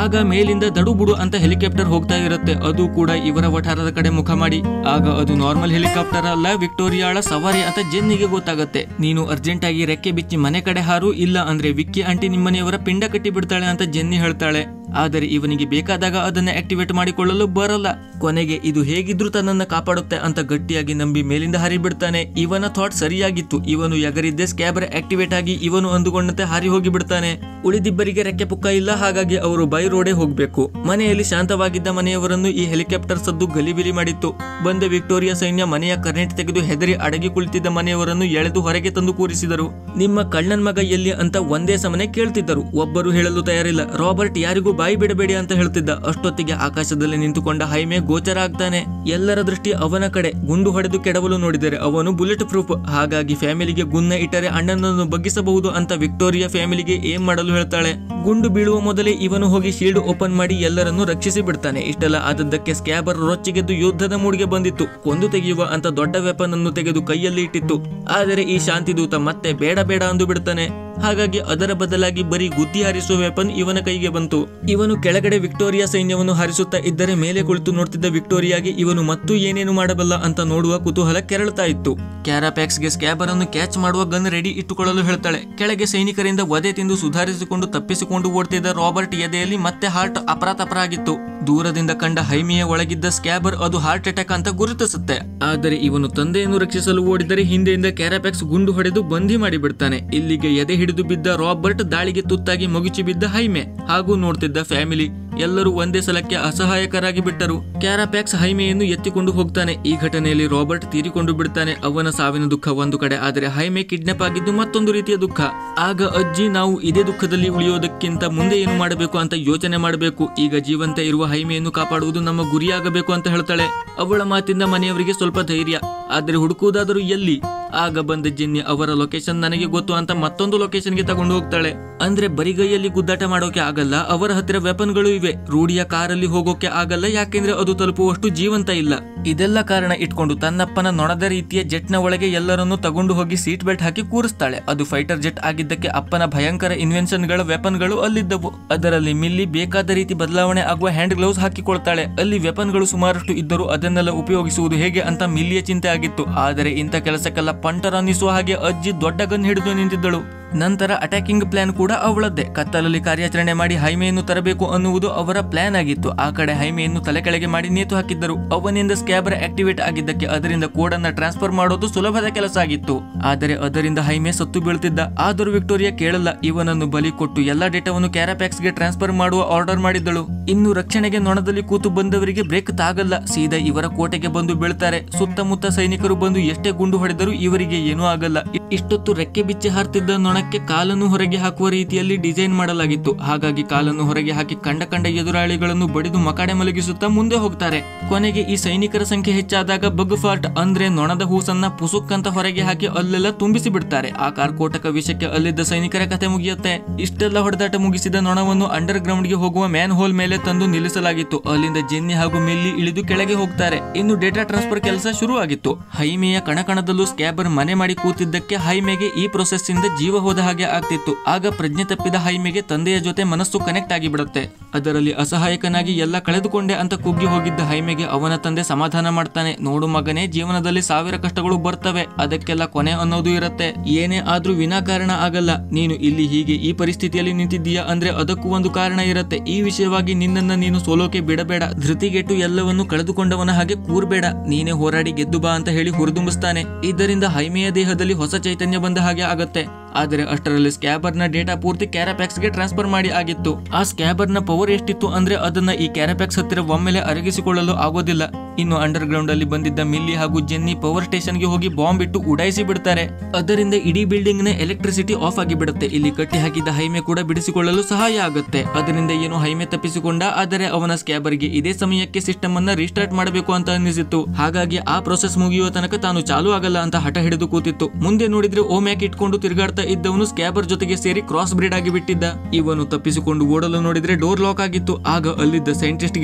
ಆಗ ಮೇಲಿಂದ ದಡುಬುಡು ಅಂತ ಹೆಲಿಕಾಪ್ಟರ್ ಹೋಗ್ತಾ ಇರುತ್ತೆ. ಅದು ಕೂಡ ಇವರ ವಠಾರದ ಕಡೆ ಮುಖ ಮಾಡಿ. ಆಗ ಅದು ನಾರ್ಮಲ್ ಹೆಲಿಕಾಪ್ಟರ್ ಅಲ್ಲ, ವಿಕ್ಟೋರಿಯಾಳ ಸವಾರಿ ಅಂತ ಜೆನ್ನಿಗೆ ಗೊತ್ತಾಗುತ್ತೆ. ನೀನು ಅರ್ಜೆಂಟ್ ಆಗಿ ರೆಕ್ಕೆ ಬಿಚ್ಚಿ ಮನೆ ಕಡೆ ಹಾರು, ಇಲ್ಲ ಅಂದ್ರೆ ವಿಕ್ಕಿ ಆಂಟಿ ನಿಮ್ಮನೆಯವರ ಪಿಂಡ ಕಟ್ಟಿ ಬಿಡ್ತಾಳೆ ಅಂತ ಜೆನ್ನಿ ಹೇಳ್ತಾಳೆ. ಆದರೆ ಇವನಿಗೆ ಬೇಕಾದಾಗ ಅದನ್ನ ಆಕ್ಟಿವೇಟ್ ಮಾಡಿಕೊಳ್ಳಲು ಬರಲ್ಲ. ಕೊನೆಗೆ ಇದು ಹೇಗಿದ್ರು ತನ್ನನ್ನ ಕಾಪಾಡುತ್ತೆ ಅಂತ ಗಟ್ಟಿಯಾಗಿ ನಂಬಿ ಮೇಲಿಂದ ಹರಿಬಿಡ್ತಾನೆ. ಇವನ ಥಾಟ್ ಸರಿಯಾಗಿತ್ತು. ಇವನು ಎಗರಿದ್ದೆ ಸ್ಕ್ಯಾಬರ್ ಆಕ್ಟಿವೇಟ್ ಆಗಿ ಇವನು ಅಂದುಕೊಂಡಂತೆ ಹಾರಿ ಹೋಗಿ ಬಿಡ್ತಾನೆ. ಉಳಿದಿಬ್ಬರಿಗೆ ರೆಕ್ಕೆ ಪುಕ್ಕ ಇಲ್ಲ, ಹಾಗಾಗಿ ಅವರು ಬೈ ರೋಡೇ ಹೋಗ್ಬೇಕು. ಮನೆಯಲ್ಲಿ ಶಾಂತವಾಗಿದ್ದ ಮನೆಯವರನ್ನು ಈ ಹೆಲಿಕಾಪ್ಟರ್ ಸದ್ದು ಗಲಿಬಿಲಿ ಮಾಡಿತ್ತು. ಬಂದ ವಿಕ್ಟೋರಿಯಾ ಸೈನ್ಯ ಮನೆಯ ಕರೆಂಟ್ ತೆಗೆದು ಹೆದರಿ ಅಡಗಿ ಕುಳಿತಿದ್ದ ಮನೆಯವರನ್ನು ಎಳೆದು ಹೊರಗೆ ತಂದು ಕೂರಿಸಿದರು. ನಿಮ್ಮ ಕಳ್ಳನ್ ಮಗ ಎಲ್ಲಿ ಅಂತ ಒಂದೇ ಸಮನೆ ಕೇಳ್ತಿದ್ದರು. ಒಬ್ಬರು ಹೇಳಲು ತಯಾರಿಲ್ಲ. ರಾಬರ್ಟ್ ಯಾರಿಗೂ ಬಾಯಿ ಬಿಡಬೇಡಿ ಅಂತ ಹೇಳ್ತಿದ್ದ. ಅಷ್ಟೊತ್ತಿಗೆ ಆಕಾಶದಲ್ಲಿ ನಿಂತುಕೊಂಡ ಹೈಮೆ ಗೋಚರ ಆಗ್ತಾನೆ. ಎಲ್ಲರ ದೃಷ್ಟಿ ಅವನ ಕಡೆ. ಗುಂಡು ಹೊಡೆದು ಕೆಡವಲು ನೋಡಿದರೆ ಅವನು ಬುಲೆಟ್ ಪ್ರೂಫ್. ಹಾಗಾಗಿ ಫ್ಯಾಮಿಲಿಗೆ ಗುನ್ನ ಇಟ್ಟರೆ ಅಣ್ಣನನ್ನು ಬಗ್ಗಿಸಬಹುದು ಅಂತ ವಿಕ್ಟೋರಿಯಾ ಫ್ಯಾಮಿಲಿಗೆ ಏನ್ ಮಾಡಲು ಹೇಳ್ತಾಳೆ. ಗುಂಡು ಬೀಳುವ ಮೊದಲೇ ಇವನು ಹೋಗಿ ಶೀಲ್ಡ್ ಓಪನ್ ಮಾಡಿ ಎಲ್ಲರನ್ನು ರಕ್ಷಿಸಿ ಬಿಡ್ತಾನೆ. ಇಷ್ಟೆಲ್ಲ ಆದದ್ದಕ್ಕೆ ಸ್ಕ್ಯಾಬರ್ ರೊಚ್ಚಿಗೆದ್ದು ಯುದ್ಧದ ಮೂಡಿಗೆ ಬಂದಿತ್ತು. ಕೊಂದು ತೆಗೆಯುವ ಅಂತ ದೊಡ್ಡ ವೆಪನ್ ಅನ್ನು ತೆಗೆದು ಕೈಯಲ್ಲಿ ಇಟ್ಟಿತ್ತು. ಆದರೆ ಈ ಶಾಂತಿದೂತ ಮತ್ತೆ ಬೇಡ ಅಂದು ಬಿಡ್ತಾನೆ. ಹಾಗಾಗಿ ಅದರ ಬದಲಾಗಿ ಬರೀ ಗುದ್ದಿ ಹಾರಿಸುವ ವೆಪನ್ ಇವನ ಕೈಗೆ ಬಂತು. ಇವನು ಕೆಳಗಡೆ ವಿಕ್ಟೋರಿಯಾ ಸೈನ್ಯವನ್ನು ಹಾರಿಸುತ್ತಾ ಇದ್ದರೆ ಮೇಲೆ ಕುಳಿತು ನೋಡ್ತಿದ್ದ ವಿಕ್ಟೋರಿಯಾಗೆ ಇವನು ಮತ್ತು ಏನೇನು ಮಾಡಬಲ್ಲ ಅಂತ ನೋಡುವ ಕುತೂಹಲ ಕೆರಳುತ್ತಾ ಇತ್ತು. ಕ್ಯಾರಾಪ್ಯಾಕ್ಸ್ಗೆ ಸ್ಕ್ಯಾಬರ್ ಅನ್ನು ಕ್ಯಾಚ್ ಮಾಡುವ ಗನ್ ರೆಡಿ ಇಟ್ಟುಕೊಳ್ಳಲು ಹೇಳ್ತಾಳೆ. ಕೆಳಗೆ ಸೈನಿಕರಿಂದ ವಧೆ ತಿಂದು ಸುಧಾರಿಸಿಕೊಂಡು ತಪ್ಪಿಸಿಕೊಂಡು ಓಡ್ತಿದ್ದ ರಾಬರ್ಟ್ ಎದೆಯಲ್ಲಿ ಮತ್ತೆ ಹಾರ್ಟ್ ಅಪರಾತಪರ ಆಗಿತ್ತು. ದೂರದಿಂದ ಕಂಡ ಹೈಮೆಯ ಒಳಗಿದ್ದ ಸ್ಕ್ಯಾಬರ್ ಅದು ಹಾರ್ಟ್ ಅಟ್ಯಾಕ್ ಅಂತ ಗುರುತಿಸುತ್ತೆ. ಆದರೆ ಇವನು ತಂದೆಯನ್ನು ರಕ್ಷಿಸಲು ಓಡಿದರೆ ಹಿಂದೆಯಿಂದ ಕ್ಯಾರಾಪ್ಯಾಕ್ಸ್ ಗುಂಡು ಹೊಡೆದು ಬಂಧಿ ಮಾಡಿಬಿಡ್ತಾನೆ. ಇಲ್ಲಿಗೆ ಎದೆ ಹಿಡಿದು ಬಿದ್ದ ರಾಬರ್ಟ್ ದಾಳಿಗೆ ತುತ್ತಾಗಿ ಮಗುಚಿ ಬಿದ್ದ ಹೈಮೆ ಹಾಗೂ ನೋಡ್ತಿದ್ದ ಫ್ಯಾಮಿಲಿ ಎಲ್ಲರೂ ಒಂದೇ ಸಲಕ್ಕೆ ಅಸಹಾಯಕರಾಗಿ ಬಿಟ್ಟರು. ಕ್ಯಾರಾಪ್ಯಾಕ್ಸ್ ಹೈಮೆಯನ್ನು ಎತ್ತಿಕೊಂಡು ಹೋಗ್ತಾನೆ. ಈ ಘಟನೆಯಲ್ಲಿ ರಾಬರ್ಟ್ ತೀರಿಕೊಂಡು ಬಿಡ್ತಾನೆ. ಅವನ ಸಾವಿನ ದುಃಖ ಒಂದು ಕಡೆ, ಆದರೆ ಹೈಮೆ ಕಿಡ್ನಾಪ್ ಆಗಿದ್ದು ಮತ್ತೊಂದು ರೀತಿಯ ದುಃಖ. ಆಗ ಅಜ್ಜಿ ನಾವು ಇದೇ ದುಃಖದಲ್ಲಿ ಉಳಿಯೋದಕ್ಕಿಂತ ಮುಂದೆ ಏನು ಮಾಡಬೇಕು ಅಂತ ಯೋಚನೆ ಮಾಡಬೇಕು. ಈಗ ಜೀವಂತ ಇರುವ ಹೈಮೆಯನ್ನು ಕಾಪಾಡುವುದು ನಮ್ಮ ಗುರಿಯಾಗಬೇಕು ಅಂತ ಹೇಳ್ತಾಳೆ. ಅವಳ ಮಾತಿಂದ ಮನೆಯವರಿಗೆ ಸ್ವಲ್ಪ ಧೈರ್ಯ. ಆದರೆ ಹುಡುಕುವುದಾದರೂ ಎಲ್ಲಿ? ಆಗ ಬಂದ ಜೆನ್ನಿ ಅವರ ಲೊಕೇಶನ್ ನನಗೆ ಗೊತ್ತು ಅಂತ ಮತ್ತೊಂದು ಲೊಕೇಶನ್ಗೆ ತಗೊಂಡು ಹೋಗ್ತಾಳೆ. ಅಂದ್ರೆ ಬರಿಗೈಯಲ್ಲಿ ಗುದ್ದಾಟ ಮಾಡೋಕೆ ಆಗಲ್ಲ, ಅವರ ಹತ್ತಿರ ವೆಪನ್ಗಳು ಇವೆ. ರೂಢಿಯ ಕಾರಲ್ಲಿ ಹೋಗೋಕೆ ಆಗಲ್ಲ, ಯಾಕೆಂದ್ರೆ ಅದು ತಲುಪುವಷ್ಟು ಜೀವಂತ ಇಲ್ಲ. ಇದೆಲ್ಲ ಕಾರಣ ಇಟ್ಕೊಂಡು ತನ್ನಪ್ಪನ ನೊಣದ ರೀತಿಯ ಜೆಟ್ ನ ಒಳಗೆ ಎಲ್ಲರನ್ನು ತಗೊಂಡು ಹೋಗಿ ಸೀಟ್ ಬೆಲ್ಟ್ ಹಾಕಿ ಕೂರಿಸ್ತಾಳೆ. ಅದು ಫೈಟರ್ ಜೆಟ್ ಆಗಿದ್ದಕ್ಕೆ ಅಪ್ಪನ ಭಯಂಕರ ಇನ್ವೆನ್ಷನ್ ಗಳ ವೆಪನ್ಗಳು ಅಲ್ಲಿದ್ದವು. ಅದರಲ್ಲಿ ಮಿಲ್ಲಿ ಬೇಕಾದ ರೀತಿ ಬದಲಾವಣೆ ಆಗುವ ಹ್ಯಾಂಡ್ ಗ್ಲೌಸ್ ಹಾಕಿಕೊಳ್ತಾಳೆ. ಅಲ್ಲಿ ವೆಪನ್ಗಳು ಸುಮಾರಷ್ಟು ಇದ್ದರೂ ಅದನ್ನೆಲ್ಲ ಉಪಯೋಗಿಸುವುದು ಹೇಗೆ ಅಂತ ಮಿಲ್ಲಿಯ ಚಿಂತೆ ಆಗಿತ್ತು. ಆದರೆ ಇಂಥ ಕೆಲಸಕ್ಕೆಲ್ಲ ಪಂಟರ್ ಅನ್ನಿಸುವ ಹಾಗೆ ಅಜ್ಜಿ ದೊಡ್ಡ ಗನ್ ಹಿಡಿದು ನಿಂತಿದ್ದಳು. ನಂತರ ಅಟ್ಯಾಕಿಂಗ್ ಪ್ಲಾನ್ ಕೂಡ ಅವಳದ್ದೇ. ಕತ್ತಲಲ್ಲಿ ಕಾರ್ಯಾಚರಣೆ ಮಾಡಿ ಹೈಮೆಯನ್ನು ತರಬೇಕು ಅನ್ನುವುದು ಅವರ ಪ್ಲಾನ್ ಆಗಿತ್ತು. ಆ ಕಡೆ ಹೈಮೆಯನ್ನು ತಲೆ ಕೆಳಗೆ ಮಾಡಿ ನೇತು ಹಾಕಿದ್ದರು. ಅವನಿಂದ ಸ್ಕ್ಯಾಬರ್ ಆಕ್ಟಿವೇಟ್ ಆಗಿದ್ದಕ್ಕೆ ಅದರಿಂದ ಕೋಡ್ ಅನ್ನ ಟ್ರಾನ್ಸ್ಫರ್ ಮಾಡೋದು ಸುಲಭದ ಕೆಲಸ ಆಗಿತ್ತು. ಆದರೆ ಅದರಿಂದ ಹೈಮೆ ಸತ್ತು ಬೀಳ್ತಿದ್ದ. ಆದರೂ ವಿಕ್ಟೋರಿಯಾ ಕೇಳಲ್ಲ. ಇವನನ್ನು ಬಲಿ ಕೊಟ್ಟು ಎಲ್ಲಾ ಡೇಟಾವನ್ನು ಕ್ಯಾರಾಪ್ಯಾಕ್ಸ್ ಗೆ ಟ್ರಾನ್ಸ್ಫರ್ ಮಾಡುವ ಆರ್ಡರ್ ಮಾಡಿದ್ದಳು. ಇನ್ನು ರಕ್ಷಣೆಗೆ ನೊಣದಲ್ಲಿ ಕೂತು ಬಂದವರಿಗೆ ಬ್ರೇಕ್ ತಾಗಲ್ಲ. ಸೀದಾ ಇವರ ಕೋಟೆಗೆ ಬಂದು ಬೀಳ್ತಾರೆ. ಸುತ್ತಮುತ್ತ ಸೈನಿಕರು ಬಂದು ಎಷ್ಟೇ ಗುಂಡು ಹೊಡೆದರೂ ಇವರಿಗೆ ಏನೂ ಆಗಲ್ಲ. ಇಷ್ಟೊತ್ತು ರೆಕ್ಕೆ ಬಿಚ್ಚಿ ಹಾರ್ತಿದ್ದ ನೊಣಕ್ಕೆ ಕಾಲನ್ನು ಹೊರಗೆ ಹಾಕುವ ರೀತಿಯಲ್ಲಿ ಡಿಸೈನ್ ಮಾಡಲಾಗಿತ್ತು. ಹಾಗಾಗಿ ಕಾಲನ್ನು ಹೊರಗೆ ಹಾಕಿ ಕಂಡ ಎದುರಾಳಿಗಳನ್ನು ಬಡಿದು ಮಕಾಡೆ ಮಲಗಿಸುತ್ತಾ ಮುಂದೆ ಹೋಗ್ತಾರೆ. ಕೊನೆಗೆ ಈ ಸೈನಿಕರ ಸಂಖ್ಯೆ ಹೆಚ್ಚಾದಾಗ ಬಗ್ ಫಾರ್ಟ್ ಅಂದ್ರೆ ನೊಣದ ಹೂಸನ್ನ ಪುಸುಕ್ ಅಂತ ಹೊರಗೆ ಹಾಕಿ ಅಲ್ಲೆಲ್ಲ ತುಂಬಿಸಿ ಬಿಡ್ತಾರೆ. ಆ ಕಾರ್ಕೋಟಕ ವಿಷಕ್ಕೆ ಅಲ್ಲಿದ್ದ ಸೈನಿಕರ ಕಥೆ ಮುಗಿಯುತ್ತೆ. ಇಷ್ಟೆಲ್ಲ ಹೊಡೆದಾಟ ಮುಗಿಸಿದ ನೊಣವನ್ನು ಅಂಡರ್ ಗ್ರೌಂಡ್ ಗೆ ಹೋಗುವ ಮ್ಯಾನ್ ಹೋಲ್ ಮೇಲೆ ತಂದು ನಿಲ್ಲಿಸಲಾಗಿತ್ತು. ಅಲ್ಲಿಂದ ಜೆನ್ನಿ ಹಾಗೂ ಮಿಲ್ಲಿ ಇಳಿದು ಕೆಳಗೆ ಹೋಗ್ತಾರೆ. ಇನ್ನು ಡೇಟಾ ಟ್ರಾನ್ಸ್ಫರ್ ಕೆಲಸ ಶುರು ಆಗಿತ್ತು. ಹೈಮೆಯ ಕಣಕಣದಲ್ಲೂ ಸ್ಕ್ಯಾಬರ್ ಮನೆ ಮಾಡಿ ಕೂತಿದ್ದಕ್ಕೆ ಹೈಮೆಗೆ ಈ ಪ್ರೊಸೆಸ್ ಇಂದ ಜೀವ ಹೋದ ಹಾಗೆ ಆಗ್ತಿತ್ತು. ಆಗ ಪ್ರಜ್ಞೆ ತಪ್ಪಿದ ಹೈಮೆಗೆ ತಂದೆಯ ಜೊತೆ ಮನಸ್ಸು ಕನೆಕ್ಟ್ ಆಗಿ ಬಿಡುತ್ತೆ. ಅದರಲ್ಲಿ ಅಸಹಾಯಕನಾಗಿ ಎಲ್ಲ ಕಳೆದುಕೊಂಡೆ ಅಂತ ಕುಗ್ಗಿ ಹೋಗಿದ್ದ ಹೈಮೆಗೆ ಅವನ ತಂದೆ ಸಮಾಧಾನ ಮಾಡ್ತಾನೆ. ನೋಡು ಮಗನೇ, ಜೀವನದಲ್ಲಿ 1000 ಕಷ್ಟಗಳು ಬರ್ತವೆ, ಅದಕ್ಕೆಲ್ಲ ಕೊನೆ ಅನ್ನೋದು ಇರುತ್ತೆ. ಏನೇ ಆದ್ರೂ ವಿನಾಕಾರಣ ಆಗಲ್ಲ. ನೀನು ಇಲ್ಲಿ ಹೀಗೆ ಈ ಪರಿಸ್ಥಿತಿಯಲ್ಲಿ ನಿಂತಿದ್ದೀಯಾ ಅಂದ್ರೆ ಅದಕ್ಕೂ ಒಂದು ಕಾರಣ ಇರುತ್ತೆ. ಈ ವಿಷಯವಾಗಿ ನಿನ್ನನ್ನ ನೀನು ಸೋಲೋಕೆ ಬಿಡಬೇಡ. ಧೃತಿಗೆಟ್ಟು ಎಲ್ಲವನ್ನು ಕಳೆದುಕೊಂಡವನ ಹಾಗೆ ಕೂರ್ಬೇಡ. ನೀನೇ ಹೋರಾಡಿ ಗೆದ್ದು ಬಾ ಅಂತ ಹೇಳಿ ಹುರಿದುಂಬಿಸ್ತಾನೆ. ಇದರಿಂದ ಹೈಮೆಯ ದೇಹದಲ್ಲಿ ಹೊಸ ಚೈತನ್ಯ ಬಂದ ಹಾಗೆ ಆಗತ್ತೆ. ಆದರೆ ಅಷ್ಟರಲ್ಲಿ ಸ್ಕ್ಯಾಬರ್ ನ ಡೇಟಾ ಪೂರ್ತಿ ಕ್ಯಾರಾಪ್ಯಾಕ್ಸ್ ಗೆ ಟ್ರಾನ್ಸ್ಫರ್ ಮಾಡಿ ಆಗಿತ್ತು. ಆ ಸ್ಕ್ಯಾಬರ್ ನ ಪವರ್ ಎಷ್ಟಿತ್ತು ಅಂದ್ರೆ ಅದನ್ನ ಈ ಕ್ಯಾರಾಪ್ಯಾಕ್ಸ್ ಹತ್ತಿರ ಒಮ್ಮೆಲೆ ಅರಗಿಸಿಕೊಳ್ಳಲು ಆಗೋದಿಲ್ಲ. ಇನ್ನು ಅಂಡರ್ ಗ್ರೌಂಡ್ ಅಲ್ಲಿ ಬಂದಿದ್ದ ಮಿಲ್ಲಿ ಹಾಗೂ ಜೆನ್ನಿ ಪವರ್ ಸ್ಟೇಷನ್ ಗೆ ಹೋಗಿ ಬಾಂಬ್ ಇಟ್ಟು ಉಡಾಯಿಸಿ ಬಿಡ್ತಾರೆ. ಅದರಿಂದ ಇಡೀ ಬಿಲ್ಡಿಂಗ್ ನ ಎಲೆಕ್ಟ್ರಿಸಿಟಿ ಆಫ್ ಆಗಿ ಬಿಡುತ್ತೆ. ಇಲ್ಲಿ ಕಟ್ಟಿ ಹಾಕಿದ್ದ ಹೈಮೆ ಕೂಡ ಬಿಡಿಸಿಕೊಳ್ಳಲು ಸಹಾಯ ಆಗುತ್ತೆ. ಅದರಿಂದ ಏನು ಹೈಮೆ ತಪ್ಪಿಸಿಕೊಂಡ. ಆದರೆ ಅವನ ಸ್ಕ್ಯಾಬರ್ ಗೆ ಇದೇ ಸಮಯಕ್ಕೆ ಸಿಸ್ಟಮ್ ಅನ್ನ ರೀಸ್ಟಾರ್ಟ್ ಮಾಡಬೇಕು ಅಂತ ಅನ್ನಿಸಿತ್ತು. ಹಾಗಾಗಿ ಆ ಪ್ರೊಸೆಸ್ ಮುಗಿಯುವ ತನಕ ತಾನು ಚಾಲು ಆಗಲ್ಲ ಅಂತ ಹಠ ಹಿಡಿದು ಕೂತಿತ್ತು. ಮುಂದೆ ನೋಡಿದ್ರೆ ಓಮ್ಯಾಕ್ ಇಟ್ಕೊಂಡು ತಿರುಗಾಡ್ತಾ ಇದ್ದವನು ಸ್ಕ್ಯಾಬರ್ ಜೊತೆಗೆ ಸೇರಿ ಕ್ರಾಸ್ ಬ್ರೀಡ್ ಆಗಿ ಬಿಟ್ಟಿದ್ದ. ಇವನು ತಪ್ಪಿಸಿಕೊಂಡು ಓಡಲು ನೋಡಿದ್ರೆ ಡೋರ್ ಲಾಕ್ ಆಗಿತ್ತು. ಆಗ ಅಲ್ಲಿದ್ದ ಸೈಂಟಿಸ್ಟ್